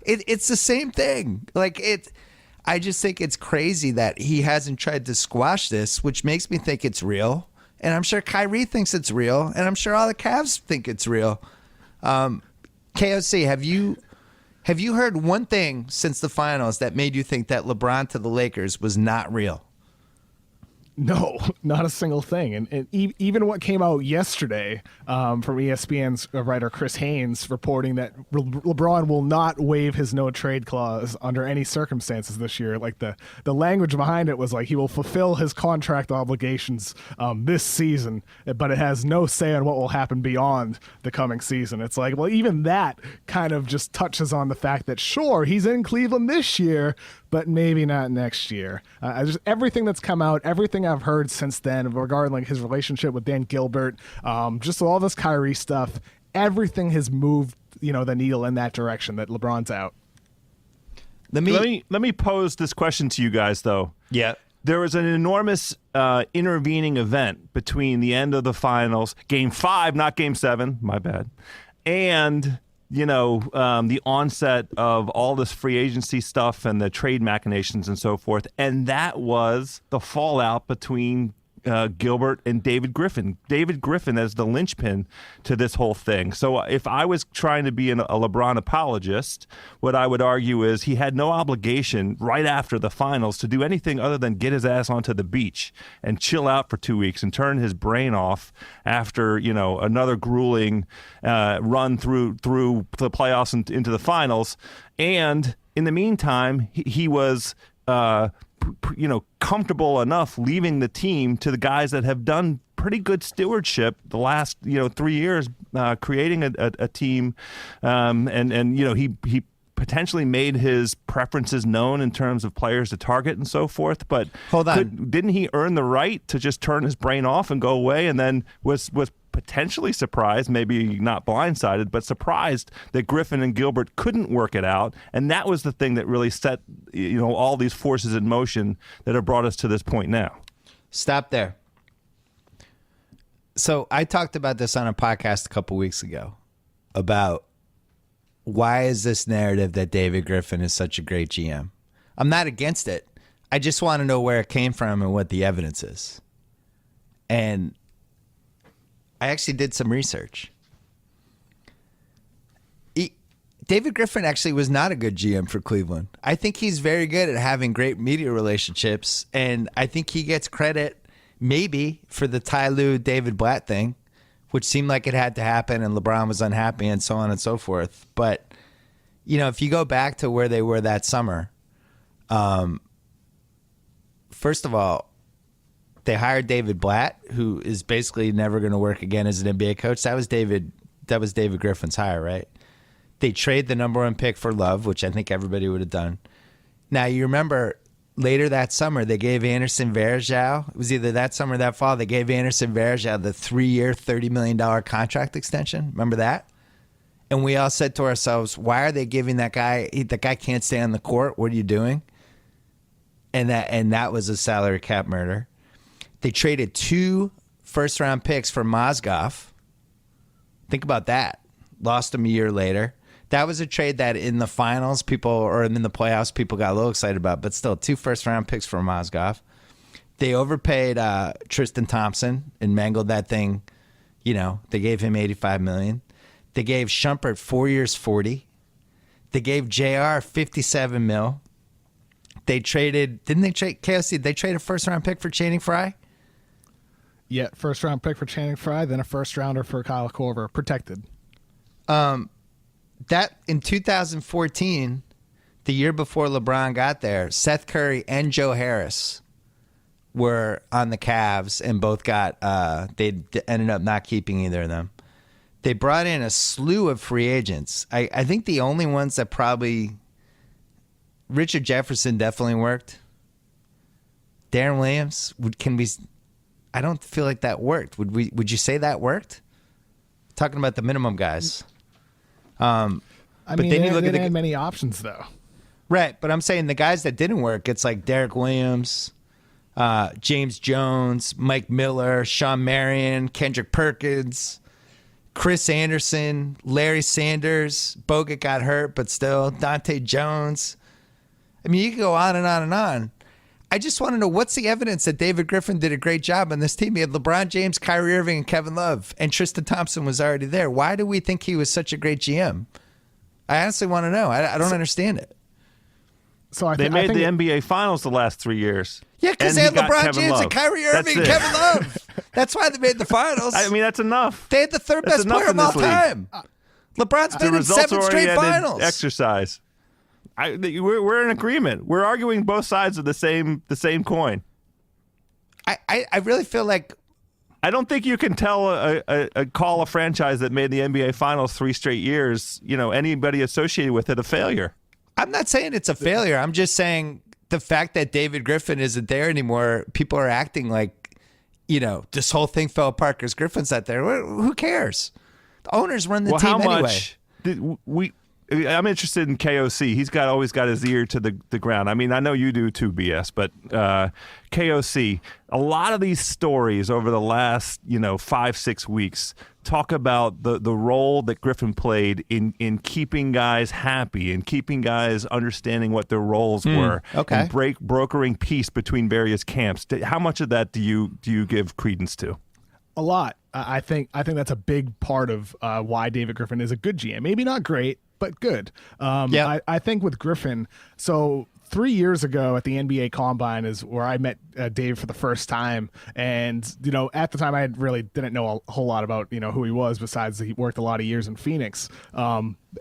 It's the same thing. Like, I just think it's crazy that he hasn't tried to squash this, which makes me think it's real. And I'm sure Kyrie thinks it's real. And I'm sure all the Cavs think it's real. KOC, have you heard one thing since the finals that made you think that LeBron to the Lakers was not real? No, not a single thing. And even what came out yesterday from ESPN's writer Chris Haynes reporting that LeBron will not waive his no trade clause under any circumstances this year. Like the language behind it was like he will fulfill his contract obligations this season, but it has no say on what will happen beyond the coming season. It's like, well, even that kind of just touches on the fact that sure, he's in Cleveland this year, but maybe not next year. Just everything that's come out, everything I've heard since then regarding like his relationship with Dan Gilbert, just all this Kyrie stuff, everything has moved, the needle in that direction that LeBron's out. Let me pose this question to you guys, though. Yeah. There was an enormous intervening event between the end of the finals, Game 5, not Game 7, my bad, and the onset of all this free agency stuff and the trade machinations and so forth. And that was the fallout between Gilbert and David Griffin. David Griffin as the linchpin to this whole thing. So if I was trying to be a LeBron apologist, what I would argue is he had no obligation right after the finals to do anything other than get his ass onto the beach and chill out for 2 weeks and turn his brain off after, another grueling run through the playoffs and into the finals. And in the meantime, he was comfortable enough leaving the team to the guys that have done pretty good stewardship the last 3 years, creating a team, and he potentially made his preferences known in terms of players to target and so forth. But hold on, didn't he earn the right to just turn his brain off and go away? And then was potentially surprised, maybe not blindsided, but surprised that Griffin and Gilbert couldn't work it out. And that was the thing that really set, all these forces in motion that have brought us to this point now. Stop there. So I talked about this on a podcast a couple weeks ago about why is this narrative that David Griffin is such a great GM? I'm not against it. I just want to know where it came from and what the evidence is. And I actually did some research. David Griffin actually was not a good GM for Cleveland. I think he's very good at having great media relationships, and I think he gets credit maybe for the Ty Lue David Blatt thing, which seemed like it had to happen, and LeBron was unhappy and so on and so forth. But, if you go back to where they were that summer, first of all, they hired David Blatt, who is basically never going to work again as an NBA coach. That was David Griffin's hire, right? They trade the number 1 pick for Love, which I think everybody would have done. Now, you remember later that summer, they gave Anderson Varejao, it was either that summer or that fall, they gave Anderson Varejao the 3-year, $30 million contract extension. Remember that? And we all said to ourselves, why are they giving that guy? That guy can't stay on the court. What are you doing? And that was a salary cap murder. They traded 2 first-round picks for Mozgov. Think about that. Lost him a year later. That was a trade that in the finals, or in the playoffs, people got a little excited about. But still, 2 first-round picks for Mozgov. They overpaid Tristan Thompson and mangled that thing. They gave him $85 million. They gave Shumpert 4 years, $40. They gave JR $57 million. They traded, didn't they trade KOC? They traded a first-round pick for Channing Frye? Yeah, first-round pick for Channing Frye, then a first-rounder for Kyle Korver, protected. That in 2014, the year before LeBron got there, Seth Curry and Joe Harris were on the Cavs and both got, they ended up not keeping either of them. They brought in a slew of free agents. I think the only ones that probably, Richard Jefferson definitely worked. Darren Williams, I don't feel like that worked. Would you say that worked? Talking about the minimum guys. They didn't have many options, though. Right, but I'm saying the guys that didn't work, it's like Derek Williams, James Jones, Mike Miller, Sean Marion, Kendrick Perkins, Chris Anderson, Larry Sanders. Bogut got hurt, but still. Dante Jones. I mean, you can go on and on and on. I just want to know, what's the evidence that David Griffin did a great job on this team? He had LeBron James, Kyrie Irving, and Kevin Love, and Tristan Thompson was already there. Why do we think he was such a great GM? I honestly want to know. I don't understand it. So they made the NBA Finals the last 3 years. Yeah, because And they had he got LeBron Kevin James Love. and Kyrie That's Irving and it. Kevin Love. That's why they made the finals. I mean, that's enough. They had the third That's best enough player in of all this league. time. LeBron's been in 7 straight Results-oriented finals. exercise. We're in agreement. We're arguing both sides of the same coin. I really feel like I don't think you can tell call a franchise that made the NBA Finals 3 straight years, anybody associated with it, a failure. I'm not saying it's a failure. I'm just saying the fact that David Griffin isn't there anymore, people are acting like, this whole thing fell apart because Griffin's not there. Who cares? The owners run the team how anyway. much I'm interested in KOC. He's always got his ear to the ground. I mean, I know you do too, BS, but KOC, a lot of these stories over the last, 5-6 weeks talk about the role that Griffin played in keeping guys happy and keeping guys understanding what their roles were. Okay. And brokering peace between various camps. How much of that do you give credence to? A lot. I think that's a big part of why David Griffin is a good GM. Maybe not great, but good. I think with Griffin, so 3 years ago at the NBA Combine is where I met Dave for the first time. And, at the time I really didn't know a whole lot about, who he was, besides he worked a lot of years in Phoenix.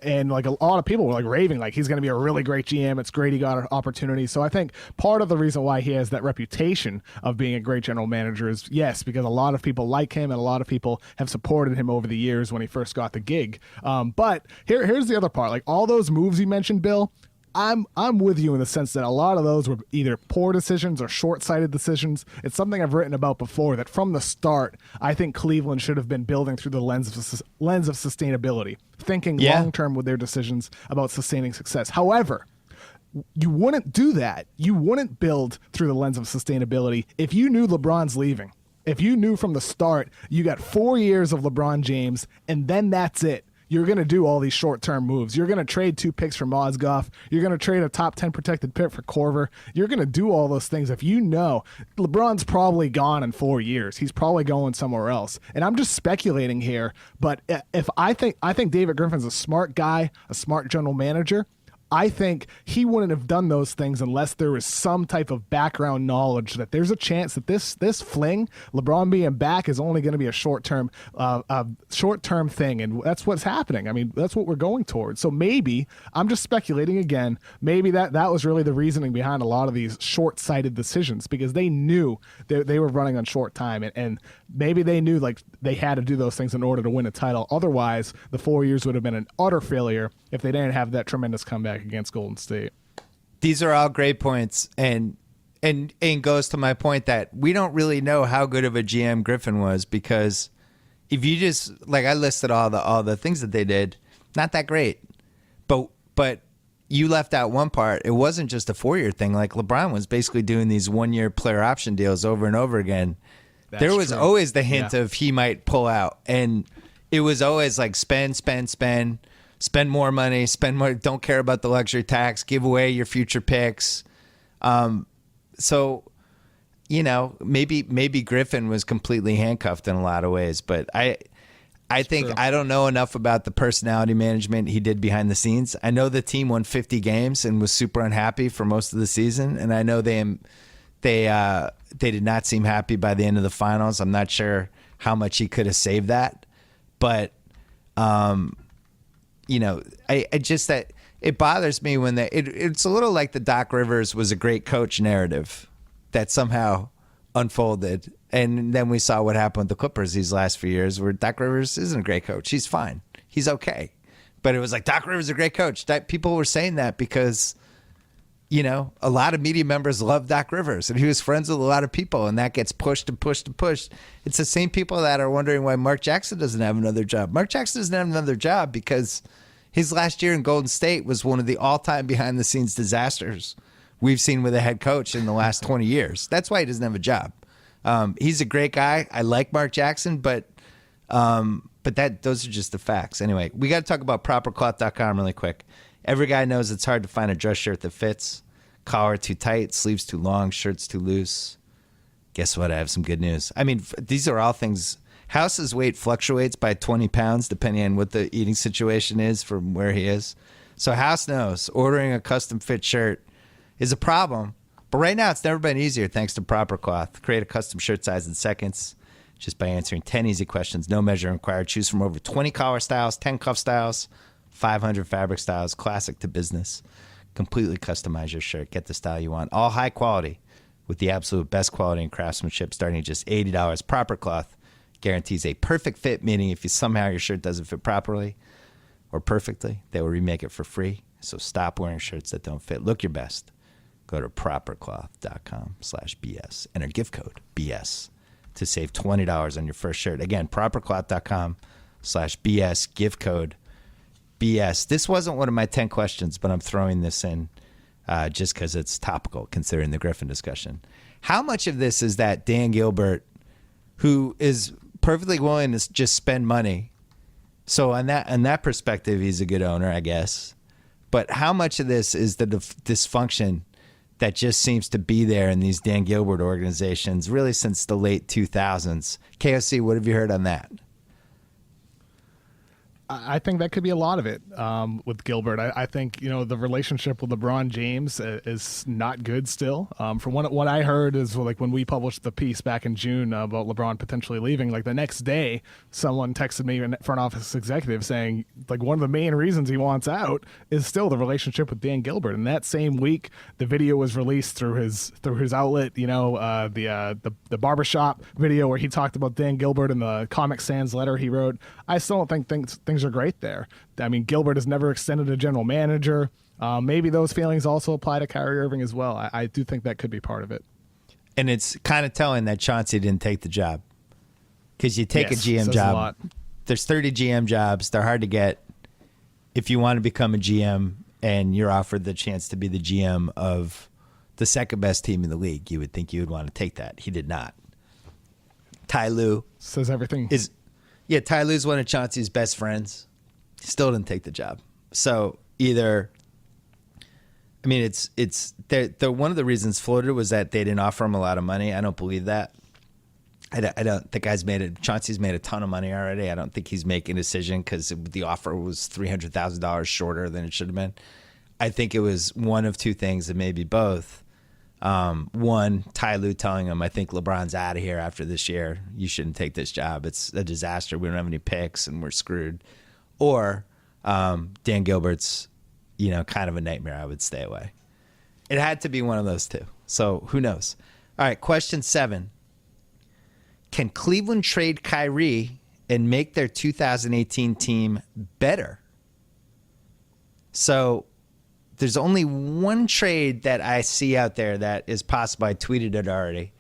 And like a lot of people were like raving, like he's going to be a really great GM. It's great he got an opportunity. So I think part of the reason why he has that reputation of being a great general manager is, yes, because a lot of people like him and a lot of people have supported him over the years when he first got the gig. But here's the other part. Like all those moves you mentioned, Bill, I'm with you in the sense that a lot of those were either poor decisions or short-sighted decisions. It's something I've written about before, that from the start, I think Cleveland should have been building through the lens of sustainability, thinking long-term with their decisions about sustaining success. However, you wouldn't do that. You wouldn't build through the lens of sustainability if you knew LeBron's leaving. If you knew from the start you got 4 years of LeBron James and then that's it. You're going to do all these short-term moves. You're going to trade 2 picks for Mozgov. You're going to trade a top 10 protected pick for Korver. You're going to do all those things if you know LeBron's probably gone in 4 years. He's probably going somewhere else. And I'm just speculating here, but if I think David Griffin's a smart guy, a smart general manager, I think he wouldn't have done those things unless there was some type of background knowledge that there's a chance that this fling, LeBron being back, is only going to be a short-term thing, and that's what's happening. I mean, that's what we're going towards. So maybe, I'm just speculating again, maybe that was really the reasoning behind a lot of these short-sighted decisions, because they knew they were running on short time, and maybe they knew like they had to do those things in order to win a title. Otherwise, the 4 years would have been an utter failure if they didn't have that tremendous comeback against Golden State. These are all great points, and goes to my point that we don't really know how good of a GM Griffin was, because if you just, like, I listed all the things that they did, not that great, but you left out one part. It wasn't just a 4-year thing. Like LeBron was basically doing these 1-year player option deals over and over again. There was always the hint of he might pull out, and it was always like spend more money, spend more, don't care about the luxury tax, give away your future picks. So, maybe Griffin was completely handcuffed in a lot of ways, but I think I don't know enough about the personality management he did behind the scenes. I know the team won 50 games and was super unhappy for most of the season, and I know they did not seem happy by the end of the finals. I'm not sure how much he could have saved that, but I just, that it bothers me when it's a little like the Doc Rivers was a great coach narrative that somehow unfolded. And then we saw what happened with the Clippers these last few years, where Doc Rivers isn't a great coach. He's fine. He's okay. But it was like, Doc Rivers is a great coach. People were saying that because, a lot of media members love Doc Rivers, and he was friends with a lot of people, and that gets pushed and pushed and pushed. It's the same people that are wondering why Mark Jackson doesn't have another job. Mark Jackson doesn't have another job because his last year in Golden State was one of the all-time behind-the-scenes disasters we've seen with a head coach in the last 20 years. That's why he doesn't have a job. He's a great guy. I like Mark Jackson, but those are just the facts. Anyway, we got to talk about propercloth.com really quick. Every guy knows it's hard to find a dress shirt that fits. Collar too tight, sleeves too long, shirts too loose. Guess what? I have some good news. I mean, these are all things. House's weight fluctuates by 20 pounds depending on what the eating situation is from where he is. So House knows ordering a custom fit shirt is a problem. But right now, it's never been easier thanks to Proper Cloth. Create a custom shirt size in seconds just by answering 10 easy questions. No measure required. Choose from over 20 collar styles, 10 cuff styles, 500 fabric styles, classic to business. Completely customize your shirt. Get the style you want. All high quality with the absolute best quality and craftsmanship starting at just $80. Proper Cloth guarantees a perfect fit, meaning if you somehow your shirt doesn't fit properly or perfectly, they will remake it for free. So stop wearing shirts that don't fit. Look your best. Go to propercloth.com/BS. Enter gift code BS to save $20 on your first shirt. Again, propercloth.com/BS. Gift code BS. This wasn't one of my 10 questions, but I'm throwing this in just because it's topical considering the Griffin discussion. How much of this is that Dan Gilbert, who is perfectly willing to just spend money? So on that perspective, he's a good owner, I guess. But how much of this is the dysfunction that just seems to be there in these Dan Gilbert organizations really since the late 2000s? KOC, what have you heard on that? I think that could be a lot of it with Gilbert. I think, the relationship with LeBron James is not good still. From what I heard is like when we published the piece back in June about LeBron potentially leaving, like the next day, someone texted me, a front office executive, saying like one of the main reasons he wants out is still the relationship with Dan Gilbert. And that same week, the video was released through his outlet, the barbershop video where he talked about Dan Gilbert and the Comic Sans letter he wrote. I still don't think things are great there. I mean, Gilbert has never extended a general manager. Maybe those feelings also apply to Kyrie Irving as well. I do think that could be part of it. And it's kind of telling that Chauncey didn't take the job, because you take a GM job. There's 30 GM jobs. They're hard to get. If you want to become a GM and you're offered the chance to be the GM of the second best team in the league, you would think you would want to take that. He did not. Ty Lue says everything. Yeah, Ty Lue's one of Chauncey's best friends. He still didn't take the job. So either, I mean, it's one of the reasons floated was that they didn't offer him a lot of money. I don't believe that. I don't think Chauncey's made a ton of money already. I don't think he's making a decision because the offer was $300,000 shorter than it should have been. I think it was one of two things, and maybe both. One, Ty Lue telling him, I think LeBron's out of here after this year. You shouldn't take this job. It's a disaster. We don't have any picks and we're screwed. Or Dan Gilbert's, kind of a nightmare. I would stay away. It had to be one of those two. So who knows? All right, question 7. Can Cleveland trade Kyrie and make their 2018 team better? So there's only one trade that I see out there that is possible. I tweeted it already.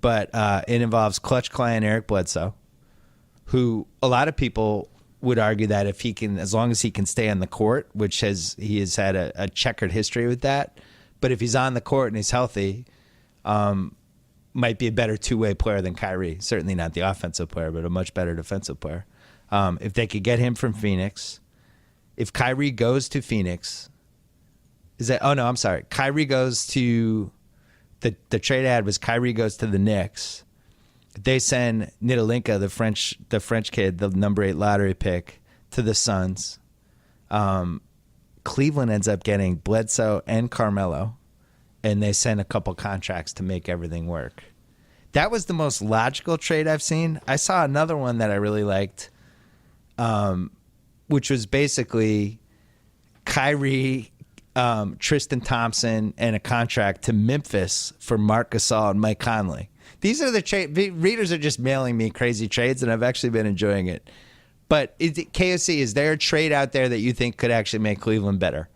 But it involves Clutch Client Eric Bledsoe, who a lot of people would argue that if he can, as long as he can stay on the court, which he has had a checkered history with that. But if he's on the court and he's healthy, might be a better two-way player than Kyrie. Certainly not the offensive player, but a much better defensive player. If they could get him from Phoenix, if Kyrie goes to Phoenix, Kyrie goes to the trade ad was Kyrie goes to the Knicks. They send Nidalinka, the French kid, the number 8 lottery pick, to the Suns. Cleveland ends up getting Bledsoe and Carmelo, and they send a couple contracts to make everything work. That was the most logical trade I've seen. I saw another one that I really liked, which was basically Kyrie, Tristan Thompson, and a contract to Memphis for Marc Gasol and Mike Conley. These are the trade. Readers are just mailing me crazy trades, and I've actually been enjoying it. But KOC, is there a trade out there that you think could actually make Cleveland better?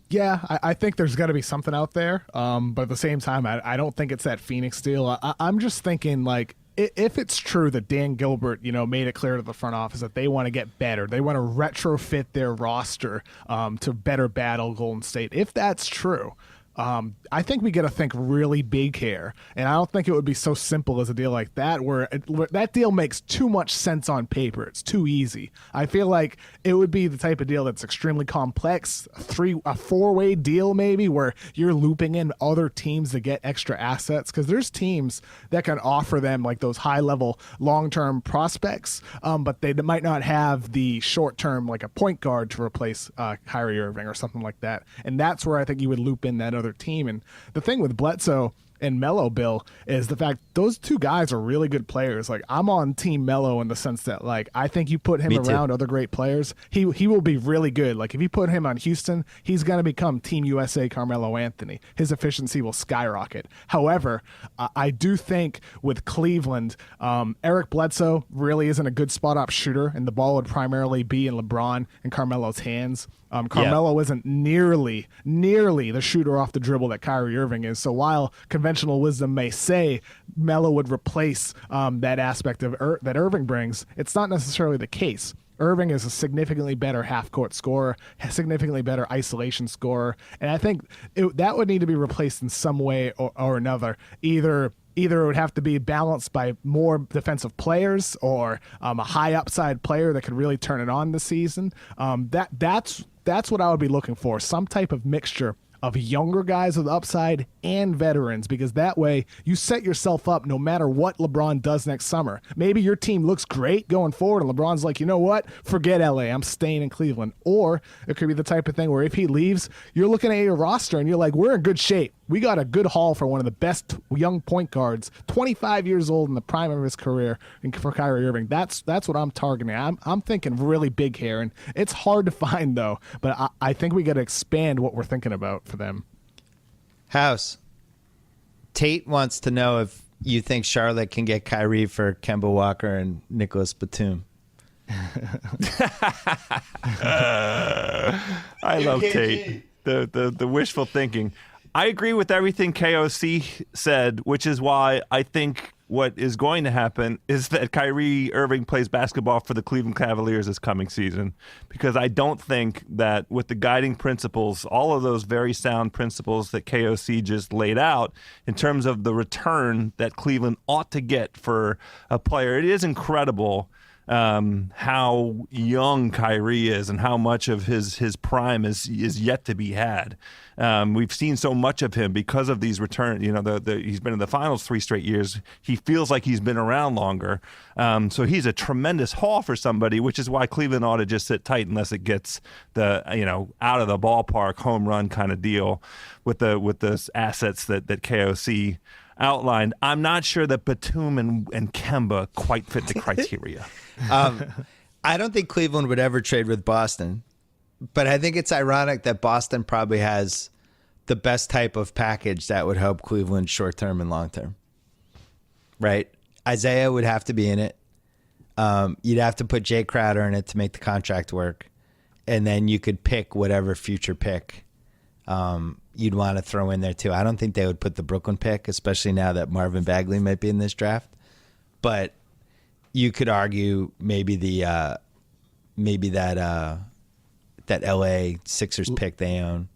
Yeah, I think there's got to be something out there. But at the same time, I don't think it's that Phoenix deal. I'm just thinking, like, if it's true that Dan Gilbert, made it clear to the front office that they want to get better, they want to retrofit their roster to better battle Golden State. If that's true, I think we got to think really big here, and I don't think it would be so simple as a deal like that, where that deal makes too much sense on paper. It's too easy. I feel like it would be the type of deal that's extremely complex, a four-way deal maybe, where you're looping in other teams to get extra assets, because there's teams that can offer them like those high-level, long-term prospects, but they might not have the short-term, like a point guard to replace Kyrie Irving or something like that, and that's where I think you would loop in that other team. And the thing with Bledsoe and Melo, Bill, is the fact those two guys are really good players. Like, I'm on Team Melo in the sense that, like, I think you put him around other great players, he will be really good. Like, if you put him on Houston, he's going to become Team USA Carmelo Anthony. His efficiency will skyrocket. However, I do think with Cleveland, Eric Bledsoe really isn't a good spot-up shooter, and the ball would primarily be in LeBron and Carmelo's hands. Carmelo isn't nearly the shooter off the dribble that Kyrie Irving is. So while conventional wisdom may say Melo would replace that aspect of that Irving brings, it's not necessarily the case. Irving is a significantly better half-court scorer, significantly better isolation scorer, and I think that would need to be replaced in some way or another. Either it would have to be balanced by more defensive players, or a high upside player that could really turn it on this season. That's what I would be looking for, some type of mixture of younger guys with upside and veterans, because that way you set yourself up no matter what LeBron does next summer. Maybe your team looks great going forward and LeBron's like, you know what, forget LA, I'm staying in Cleveland. Or it could be the type of thing where if he leaves, you're looking at your roster and you're like, we're in good shape. We got a good haul for one of the best young point guards, 25 years old in the prime of his career, and for Kyrie Irving. That's what I'm targeting. I'm thinking really big here, and it's hard to find though. But I think we got to expand what we're thinking about for them. House, Tate wants to know if you think Charlotte can get Kyrie for Kemba Walker and Nicholas Batum. I love Tate. The wishful thinking. I agree with everything KOC said, which is why I think what is going to happen is that Kyrie Irving plays basketball for the Cleveland Cavaliers this coming season, because I don't think that with the guiding principles, all of those very sound principles that KOC just laid out in terms of the return that Cleveland ought to get for a player, it is incredible how young Kyrie is and how much of his prime is yet to be had. We've seen so much of him because of these returns. You know, he's been in the finals 3 straight years. He feels like he's been around longer. So he's a tremendous haul for somebody, which is why Cleveland ought to just sit tight unless it gets the, out of the ballpark home run kind of deal with the assets that KOC outlined. I'm not sure that Batum and Kemba quite fit the criteria. I don't think Cleveland would ever trade with Boston, but I think it's ironic that Boston probably has the best type of package that would help Cleveland short-term and long-term, right? Isaiah would have to be in it. You'd have to put Jay Crowder in it to make the contract work, and then you could pick whatever future pick you'd want to throw in there too. I don't think they would put the Brooklyn pick, especially now that Marvin Bagley might be in this draft, but you could argue maybe that LA Sixers pick they own,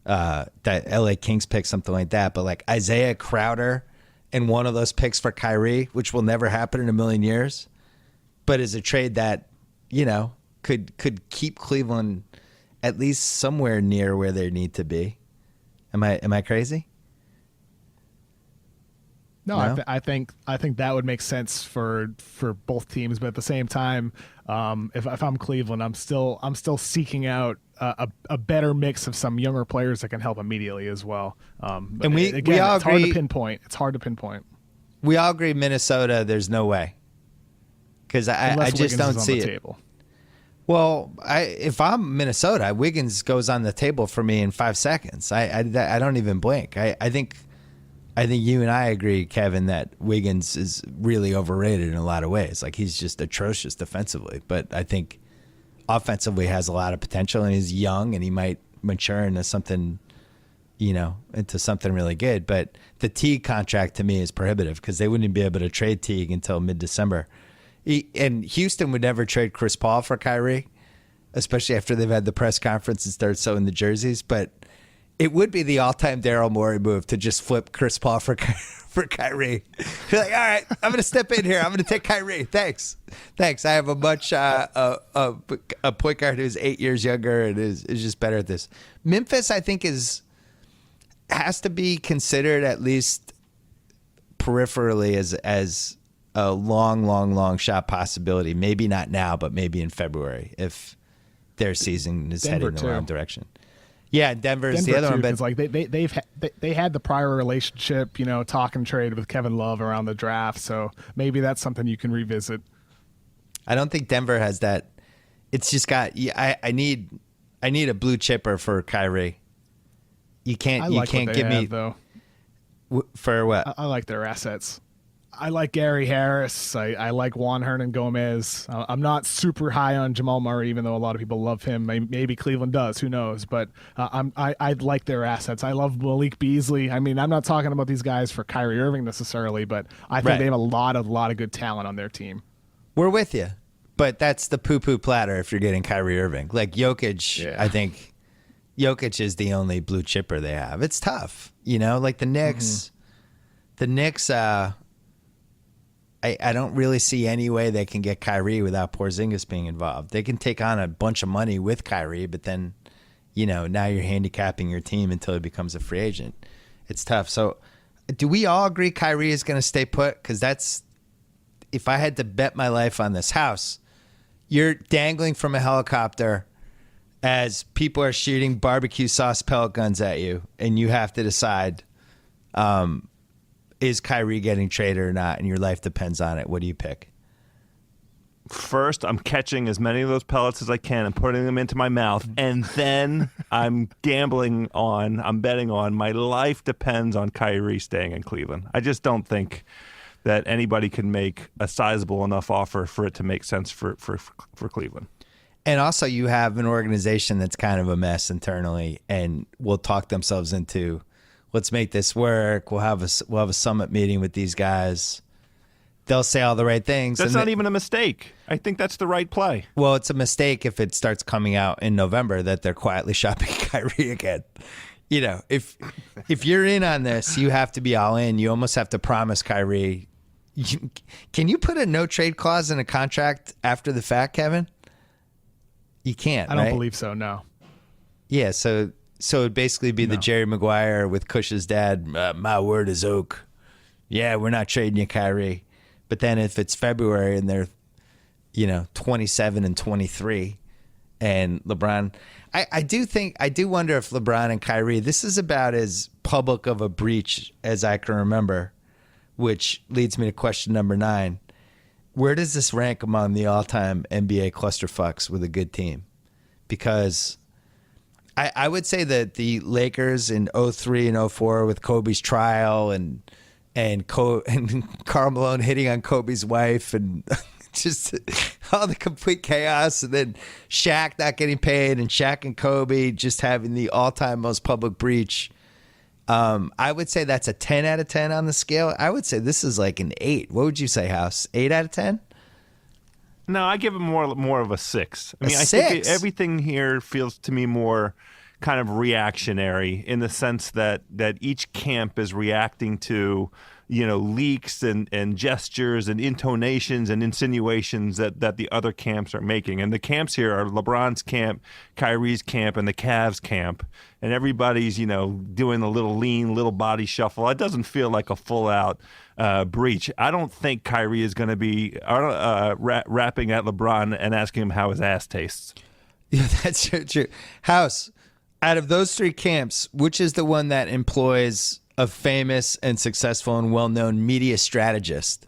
that LA Kings pick, something like that. But like Isaiah Crowder and one of those picks for Kyrie, which will never happen in a million years, but is a trade that, could keep Cleveland at least somewhere near where they need to be. Am I crazy? No, I think that would make sense for both teams, but at the same time, if I'm Cleveland, I'm still seeking out a better mix of some younger players that can help immediately as well. And we all it's agree, hard to pinpoint. It's hard to pinpoint. We all agree Minnesota, there's no way, because I just don't see it. Table. Well, if I'm Minnesota, Wiggins goes on the table for me in 5 seconds. I don't even blink. I think you and I agree, Kevin, that Wiggins is really overrated in a lot of ways. Like, he's just atrocious defensively, but I think offensively has a lot of potential, and he's young, and he might mature into something, really good. But the Teague contract to me is prohibitive, because they wouldn't be able to trade Teague until mid-December. And Houston would never trade Chris Paul for Kyrie, especially after they've had the press conference and started sewing the jerseys. But It would be the all-time Daryl Morey move to just flip Chris Paul for Kyrie. You're like, all right, I'm going to step in here. I'm going to take Kyrie. Thanks. I have a much a point guard who's 8 years younger and is just better at this. Memphis, I think, has to be considered at least peripherally as a long shot possibility. Maybe not now, but maybe in February if their season is Denver heading the too. wrong direction. Yeah, Denver's the other too, one, but 'cause, like they had the prior relationship, talk and trade with Kevin Love around the draft, so maybe that's something you can revisit. I don't think Denver has that. It's just got. I need a blue chipper for Kyrie. You can't. I You like can't what they give have, me though. For what? I like their assets. I like Gary Harris. I like Juan Hernan Gomez. I'm not super high on Jamal Murray, even though a lot of people love him. Maybe Cleveland does. Who knows? But I like their assets. I love Malik Beasley. I mean, I'm not talking about these guys for Kyrie Irving necessarily, but I think Right. they have a lot of good talent on their team. We're with you, but that's the poo-poo platter if you're getting Kyrie Irving. Like Jokic, Yeah. I think Jokic is the only blue chipper they have. It's tough, like the Knicks. Mm-hmm. The Knicks. I don't really see any way they can get Kyrie without Porzingis being involved. They can take on a bunch of money with Kyrie, but then, now you're handicapping your team until he becomes a free agent. It's tough. So do we all agree Kyrie is going to stay put? Because that's, if I had to bet my life on this house, you're dangling from a helicopter as people are shooting barbecue sauce pellet guns at you, and you have to decide, is Kyrie getting traded or not, and your life depends on it. What do you pick? First, I'm catching as many of those pellets as I can and putting them into my mouth. And then I'm betting on my life depends on Kyrie staying in Cleveland. I just don't think that anybody can make a sizable enough offer for it to make sense for Cleveland. And also you have an organization that's kind of a mess internally and will talk themselves into, let's make this work. We'll have a summit meeting with these guys. They'll say all the right things. That's not even a mistake. I think that's the right play. Well, it's a mistake if it starts coming out in November that they're quietly shopping Kyrie again. If you're in on this, you have to be all in. You almost have to promise Kyrie. Can you put a no trade clause in a contract after the fact, Kevin? You can't. I don't right? believe so. No. Yeah, so it'd basically be the Jerry Maguire with Cush's dad. My word is oak. Yeah, we're not trading you, Kyrie. But then if it's February and they're, 27 and 23, and LeBron, I do wonder if LeBron and Kyrie, this is about as public of a breach as I can remember, which leads me to question number 9. Where does this rank among the all-time NBA clusterfucks with a good team? Because I would say that the Lakers in 03 and 04 with Kobe's trial and Carmelo hitting on Kobe's wife and just all the complete chaos, and then Shaq not getting paid and Shaq and Kobe just having the all-time most public breach. I would say that's a 10 out of 10 on the scale. I would say this is like an 8. What would you say, House? 8 out of 10? No, I give it more of a 6. I mean, I 6? think everything here feels to me more kind of reactionary in the sense that each camp is reacting to, leaks and gestures and intonations and insinuations that the other camps are making. And the camps here are LeBron's camp, Kyrie's camp, and the Cavs camp. And everybody's, doing a little body shuffle. It doesn't feel like a full-out breach. I don't think Kyrie is going to be rapping at LeBron and asking him how his ass tastes. Yeah, that's true. House, out of those 3 camps, which is the one that employs a famous and successful and well-known media strategist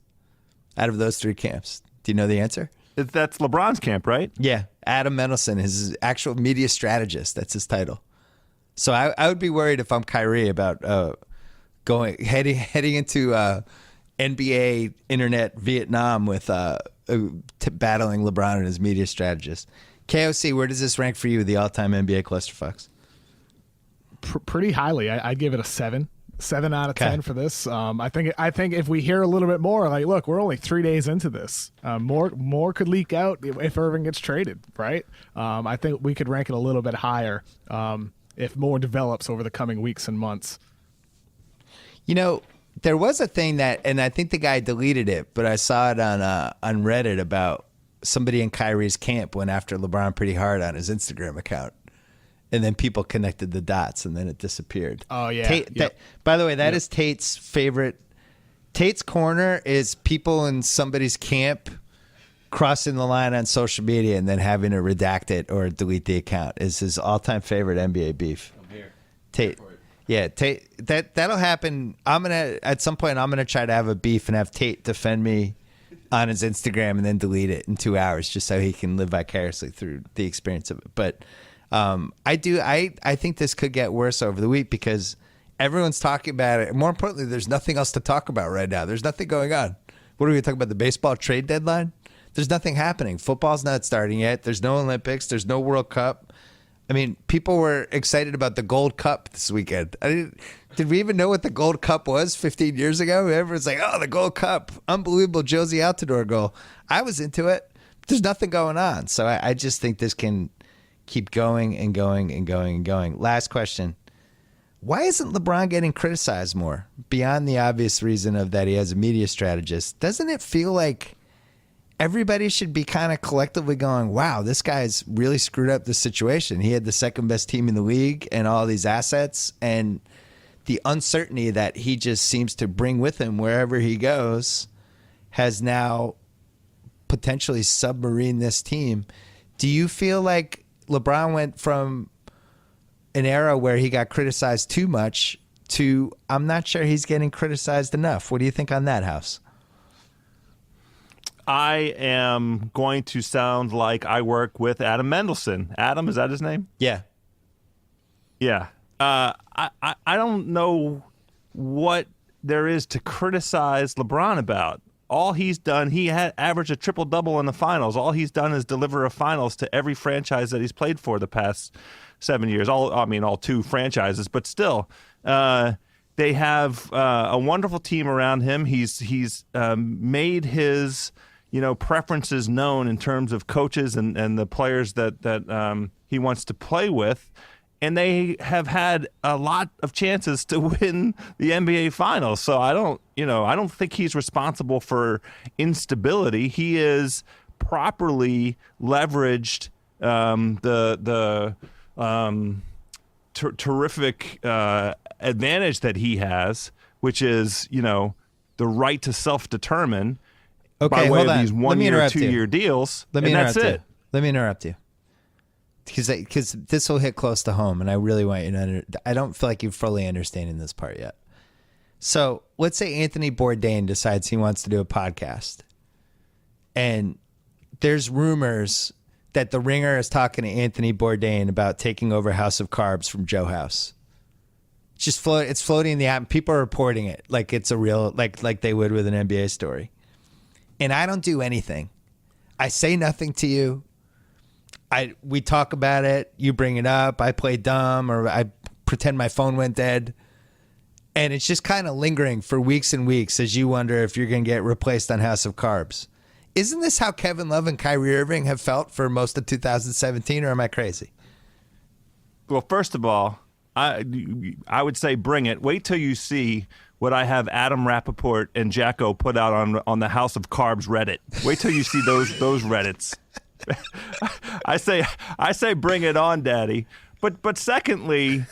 out of those 3 camps? Do you know the answer? That's LeBron's camp, right? Yeah. Adam Mendelson is his actual media strategist. That's his title. So I would be worried if I'm Kyrie about heading into NBA internet Vietnam with battling LeBron and his media strategist. KOC, where does this rank for you, the all-time NBA clusterfucks? Pretty highly. I'd give it a 7. 7 out of 10 for this. I think if we hear a little bit more, like, look, we're only 3 days into this. More could leak out if Irving gets traded, right? I think we could rank it a little bit higher. if more develops over the coming weeks and months. You know, there was a thing that, and I think the guy deleted it, but I saw it on Reddit about somebody in Kyrie's camp went after LeBron pretty hard on his Instagram account. And then people connected the dots, and then it disappeared. Oh, yeah. By the way, that is Tate's favorite. Tate's Corner is people in somebody's camp crossing the line on social media and then having to redact it or delete the account. Is his all-time favorite NBA beef. I'm here. Tate. Yeah, Tate. That'll happen. At some point, I'm gonna try to have a beef and have Tate defend me on his Instagram and then delete it in 2 hours just so he can live vicariously through the experience of it. But I think this could get worse over the week because everyone's talking about it. More importantly, there's nothing else to talk about right now. There's nothing going on. What are we talking about? The baseball trade deadline? There's nothing happening. Football's not starting yet. There's no Olympics. There's no World Cup. I mean, people were excited about the Gold Cup this weekend. Did we even know what the Gold Cup was 15 years ago? Everyone's like, oh, the Gold Cup. Unbelievable Josie Altidore goal. I was into it. There's nothing going on. So I just think this can keep going and going and going and going. Last question. Why isn't LeBron getting criticized more? Beyond the obvious reason of that he has a media strategist, doesn't it feel like everybody should be kind of collectively going, wow, this guy's really screwed up the situation. He had the second best team in the league and all these assets, and the uncertainty that he just seems to bring with him wherever he goes has now potentially submarined this team. Do you feel like LeBron went from an era where he got criticized too much to I'm not sure he's getting criticized enough? What do you think on that, House? I am going to sound like I work with Adam Mendelson. Adam, is that his name? Yeah. Yeah. I don't know what there is to criticize LeBron about. All he's done, he had averaged a triple-double in the finals. All he's done is deliver a finals to every franchise that he's played for the past 7 years. All two franchises, but still, they have a wonderful team around him. He's made his preferences known in terms of coaches and the players that he wants to play with. And they have had a lot of chances to win the NBA Finals. So I don't think he's responsible for instability. He is properly leveraged the terrific advantage that he has, which is the right to self-determine by way of these 1 year, 2 year deals. Let me interrupt you. Because this will hit close to home, and I really want you to I don't feel like you're fully understanding this part yet. So let's say Anthony Bourdain decides he wants to do a podcast, and there's rumors that The Ringer is talking to Anthony Bourdain about taking over House of Carbs from Joe House. It's floating in the app. People are reporting it like it's a real, like they would with an NBA story. And I don't do anything. I say nothing to you. We talk about it, you bring it up, I play dumb, or I pretend my phone went dead. And it's just kind of lingering for weeks and weeks as you wonder if you're going to get replaced on House of Carbs. Isn't this how Kevin Love and Kyrie Irving have felt for most of 2017, or am I crazy? Well, first of all, I would say bring it. Wait till you see what I have Adam Rappaport and Jacko put out on the House of Carbs Reddit. Wait till you see those Reddits. I say bring it on, Daddy. But secondly,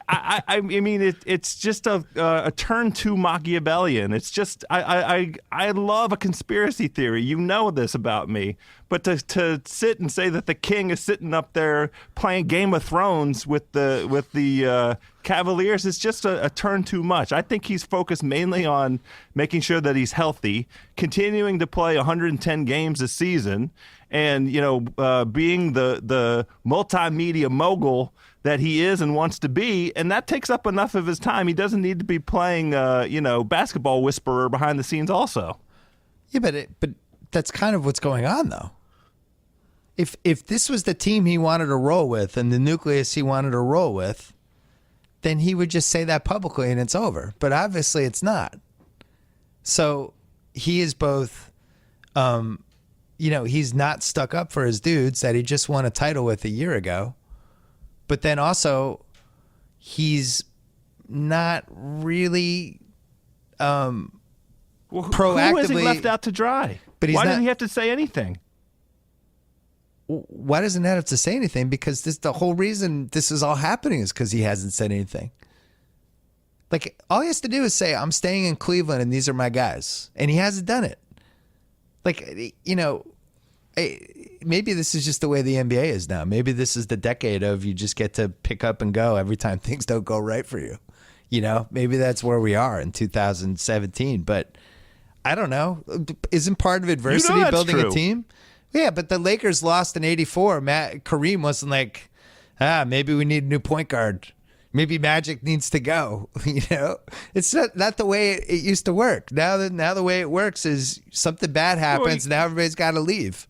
I mean it's just a turn too Machiavellian. It's just I love a conspiracy theory. You know this about me. But to sit and say that the king is sitting up there playing Game of Thrones with the Cavaliers is just a turn too much. I think he's focused mainly on making sure that he's healthy, continuing to play 110 games a season, and being the multimedia mogul that he is and wants to be, and that takes up enough of his time. He doesn't need to be playing basketball whisperer behind the scenes also. Yeah, but that's kind of what's going on though. If this was the team he wanted to roll with and the nucleus he wanted to roll with, then he would just say that publicly and it's over. But obviously it's not. So he is both, he's not stuck up for his dudes that he just won a title with a year ago. But then also he's not really Well, proactively. who has he left out to dry? But he's why not- didn't he have to say anything? Why doesn't Ned have to say anything? Because the whole reason this is all happening is because he hasn't said anything. Like, all he has to do is say, I'm staying in Cleveland and these are my guys. And he hasn't done it. Like, you know, maybe this is just the way the NBA is now. Maybe this is the decade of you just get to pick up and go every time things don't go right for you. You know, maybe that's where we are in 2017. But I don't know. Isn't part of adversity that's building true. a team? Yeah, but the Lakers lost in '84. Kareem wasn't like, maybe we need a new point guard. Maybe Magic needs to go. You know, it's not the way it used to work. Now the way it works is something bad happens. Now everybody's got to leave.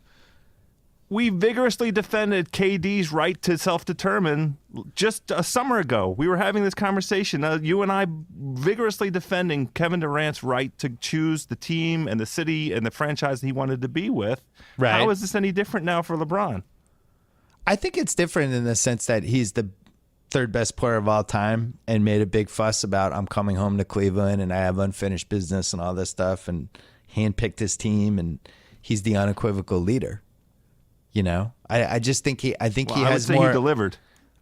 We vigorously defended KD's right to self-determine just a summer ago. We were having this conversation. You and I vigorously defending Kevin Durant's right to choose the team and the city and the franchise he wanted to be with. Right. How is this any different now for LeBron? I think it's different in the sense that he's the third best player of all time and made a big fuss about I'm coming home to Cleveland and I have unfinished business and all this stuff and handpicked his team and he's the unequivocal leader. You know, I just think he has more. He delivered.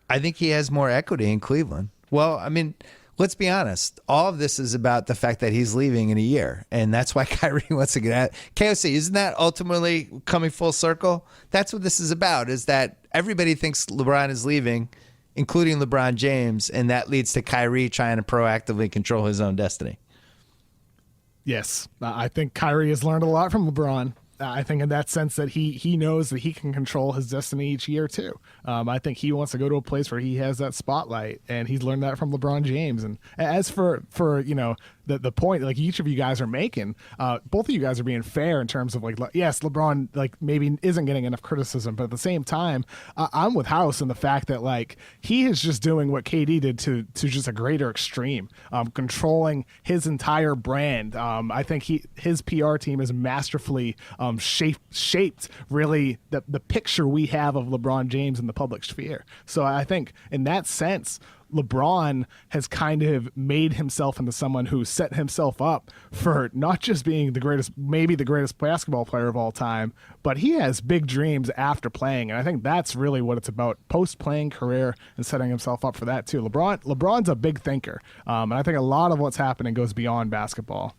I think he has more equity in Cleveland. Well, I mean, let's be honest. All of this is about the fact that he's leaving in a year, and that's why Kyrie wants to get out. KOC, isn't that ultimately coming full circle? That's what this is about. Is that everybody thinks LeBron is leaving, including LeBron James, and that leads to Kyrie trying to proactively control his own destiny. Yes, I think Kyrie has learned a lot from LeBron. I think in that sense that he knows that he can control his destiny each year too. I think he wants to go to a place where he has that spotlight, and he's learned that from LeBron James. And as for you know the point like each of you guys are making, both of you guys are being fair in terms of like yes, LeBron like maybe isn't getting enough criticism, but at the same time, I'm with House in the fact that like he is just doing what KD did to just a greater extreme, controlling his entire brand. I think his PR team is masterfully shaped really the picture we have of LeBron James in the public sphere. So I think in that sense, LeBron has kind of made himself into someone who set himself up for not just being maybe the greatest basketball player of all time, but he has big dreams after playing. And I think that's really what it's about, post-playing career and setting himself up for that too. LeBron's a big thinker. And I think a lot of what's happening goes beyond basketball.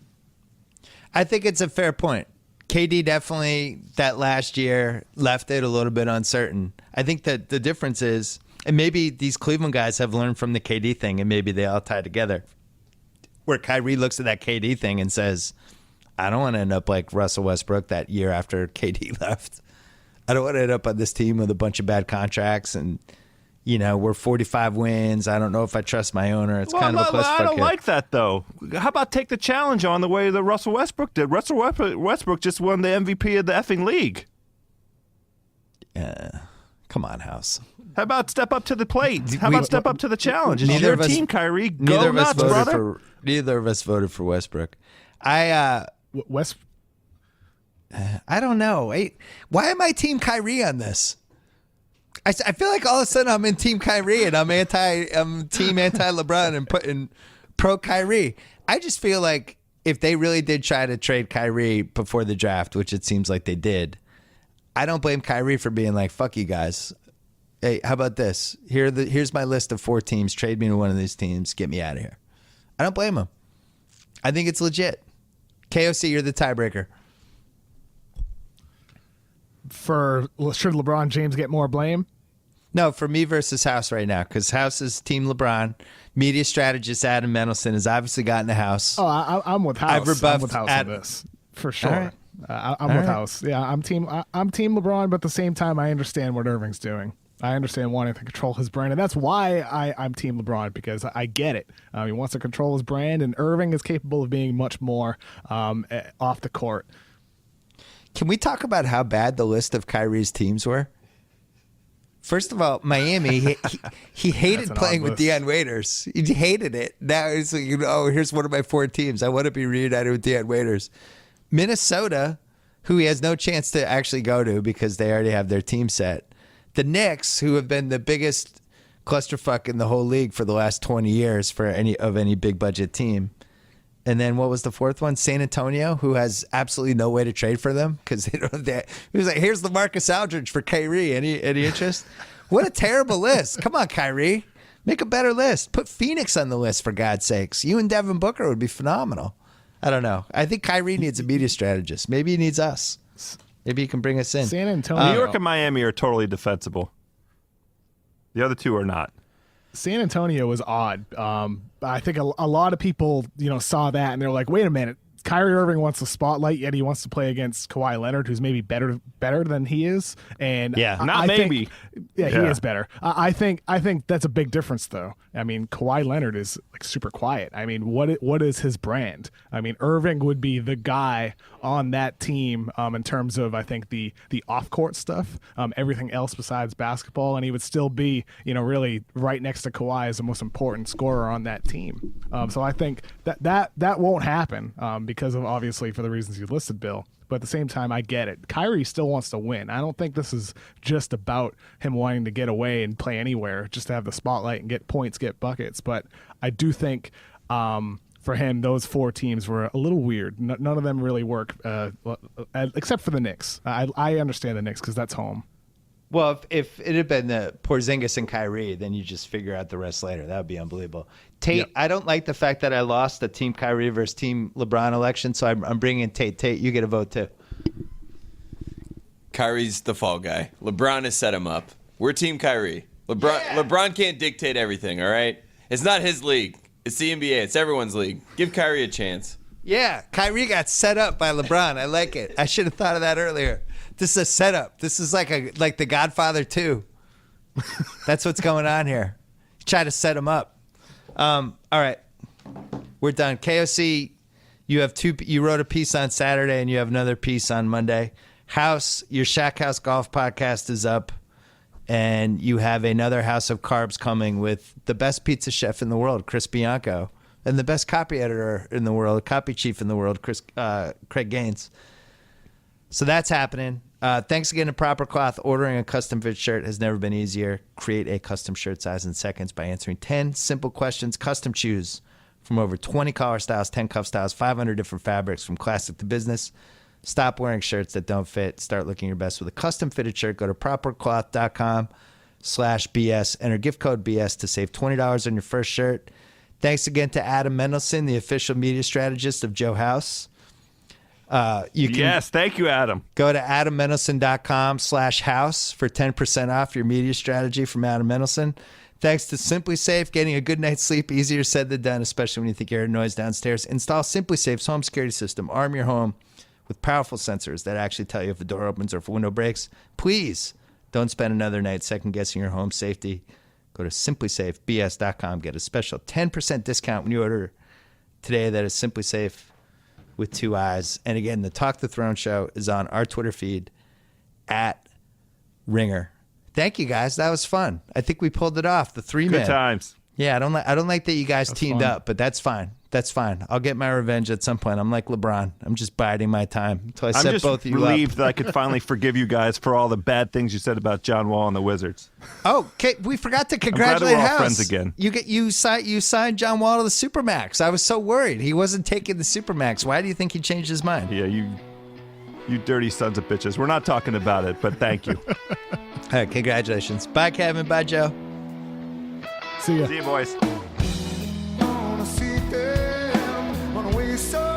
I think it's a fair point. KD definitely that last year left it a little bit uncertain. I think that the difference is, and maybe these Cleveland guys have learned from the KD thing and maybe they all tie together, where Kyrie looks at that KD thing and says, I don't want to end up like Russell Westbrook that year after KD left. I don't want to end up on this team with a bunch of bad contracts and, you know, we're 45 wins. I don't know if I trust my owner. It's kind of a clusterfuck. I don't like that, though. How about take the challenge on the way that Russell Westbrook did? Russell Westbrook just won the MVP of the effing league. Come on, House. How about step up to the plate? How about step up to the challenge? It's Neither your of us- team, Kyrie. Neither Go of nuts, us voted brother. neither of us voted for Westbrook. I don't know. Why am I Team Kyrie on this? I feel like all of a sudden I'm in Team Kyrie and I'm Team anti LeBron and putting pro Kyrie. I just feel like if they really did try to trade Kyrie before the draft, which it seems like they did, I don't blame Kyrie for being like, fuck you guys. Hey, how about this? Here's my list of 4 teams. Trade me to one of these teams. Get me out of here. I don't blame him. I think it's legit. KOC, you're the tiebreaker. Should LeBron James get more blame? No, for me versus House right now, because House is Team LeBron. Media strategist Adam Mendelson has obviously gotten the House. Oh, I'm with House. I've rebuffed I'm with House on this for sure. All right. I'm with House. Yeah, I'm team LeBron, but at the same time, I understand what Irving's doing. I understand wanting to control his brand, and that's why I'm Team LeBron, because I get it. He wants to control his brand, and Irving is capable of being much more off the court. Can we talk about how bad the list of Kyrie's teams were? First of all, Miami, he hated playing with Deion Waiters. He hated it. Now he's like, here's one of my 4 teams. I want to be reunited with Deion Waiters. Minnesota, who he has no chance to actually go to because they already have their team set. The Knicks, who have been the biggest clusterfuck in the whole league for the last 20 years for any big budget team. And then what was the fourth one? San Antonio, who has absolutely no way to trade for them because they don't have that. He was like, here's the Marcus Aldridge for Kyrie. Any interest? What a terrible list. Come on, Kyrie. Make a better list. Put Phoenix on the list, for God's sakes. You and Devin Booker would be phenomenal. I don't know. I think Kyrie needs a media strategist. Maybe he needs us. Maybe he can bring us in. San Antonio. New York and Miami are totally defensible. The other two are not. San Antonio was odd. I think a lot of people, saw that and they're like, wait a minute. Kyrie Irving wants the spotlight, yet he wants to play against Kawhi Leonard, who's maybe better than he is. And Yeah, I maybe. He is better. I think that's a big difference, though. I mean, Kawhi Leonard is like super quiet. I mean, what is his brand? I mean, Irving would be the guy on that team in terms of, I think, the off court stuff, everything else besides basketball, and he would still be really right next to Kawhi as the most important scorer on that team. So I think that won't happen. Because of, obviously, for the reasons you listed, Bill. But at the same time, I get it. Kyrie still wants to win. I don't think this is just about him wanting to get away and play anywhere, just to have the spotlight and get points, get buckets. But I do think for him, those four teams were a little weird. None of them really work, except for the Knicks. I understand the Knicks because that's home. Well, if it had been the Porzingis and Kyrie, then you just figure out the rest later. That would be unbelievable. Tate, yep. I don't like the fact that I lost the Team Kyrie versus Team LeBron election, so I'm bringing in Tate. Tate, you get a vote too. Kyrie's the fall guy. LeBron has set him up. We're Team Kyrie. LeBron can't dictate everything, all right? It's not his league. It's the NBA. It's everyone's league. Give Kyrie a chance. Yeah, Kyrie got set up by LeBron. I like it. I should have thought of that earlier. This is a setup. This is like The Godfather 2. That's what's going on here. Try to set him up. All right, we're done. KOC, you wrote a piece on Saturday and you have another piece on Monday. Your Shack House Golf podcast is up, and you have another House of Carbs coming with the best pizza chef in the world, Chris Bianco, and the best copy editor in the world, copy chief in the world, Craig Gaines. So that's happening. Thanks again to Proper Cloth. Ordering a custom fit shirt has never been easier. Create a custom shirt size in seconds by answering 10 simple questions. Custom choose from over 20 collar styles, 10 cuff styles, 500 different fabrics from classic to business. Stop wearing shirts that don't fit. Start looking your best with a custom fitted shirt. Go to propercloth.com/BS. Enter gift code BS to save $20 on your first shirt. Thanks again to Adam Mendelson, the official media strategist of Joe House. Yes, thank you, Adam. Go to adammendelson.com/house for 10% off your media strategy from Adam Mendelson. Thanks to Simply Safe, getting a good night's sleep easier said than done, especially when you think you heard noise downstairs. Install Simply Safe's home security system. Arm your home with powerful sensors that actually tell you if a door opens or if a window breaks. Please don't spend another night second-guessing your home safety. Go to simplysafebs.com. Get a special 10% discount when you order today. That is Simply Safe with 2 eyes. And again, the Talk the Throne show is on our Twitter feed at Ringer. Thank you guys. That was fun. I think we pulled it off. The 3-man. Good times. Yeah, I don't like that you guys teamed up, but that's fine. That's fine. I'll get my revenge at some point. I'm like LeBron. I'm just biding my time until I set both of you up. I'm just relieved that I could finally forgive you guys for all the bad things you said about John Wall and the Wizards. Oh, okay. We forgot to congratulate I'm glad we're all House. friends again. You signed John Wall to the Supermax. I was so worried he wasn't taking the Supermax. Why do you think he changed his mind? Yeah, you dirty sons of bitches. We're not talking about it, but thank you. All right, congratulations. Bye, Kevin. Bye, Joe. See ya. See you, boys. Wanna see them run away so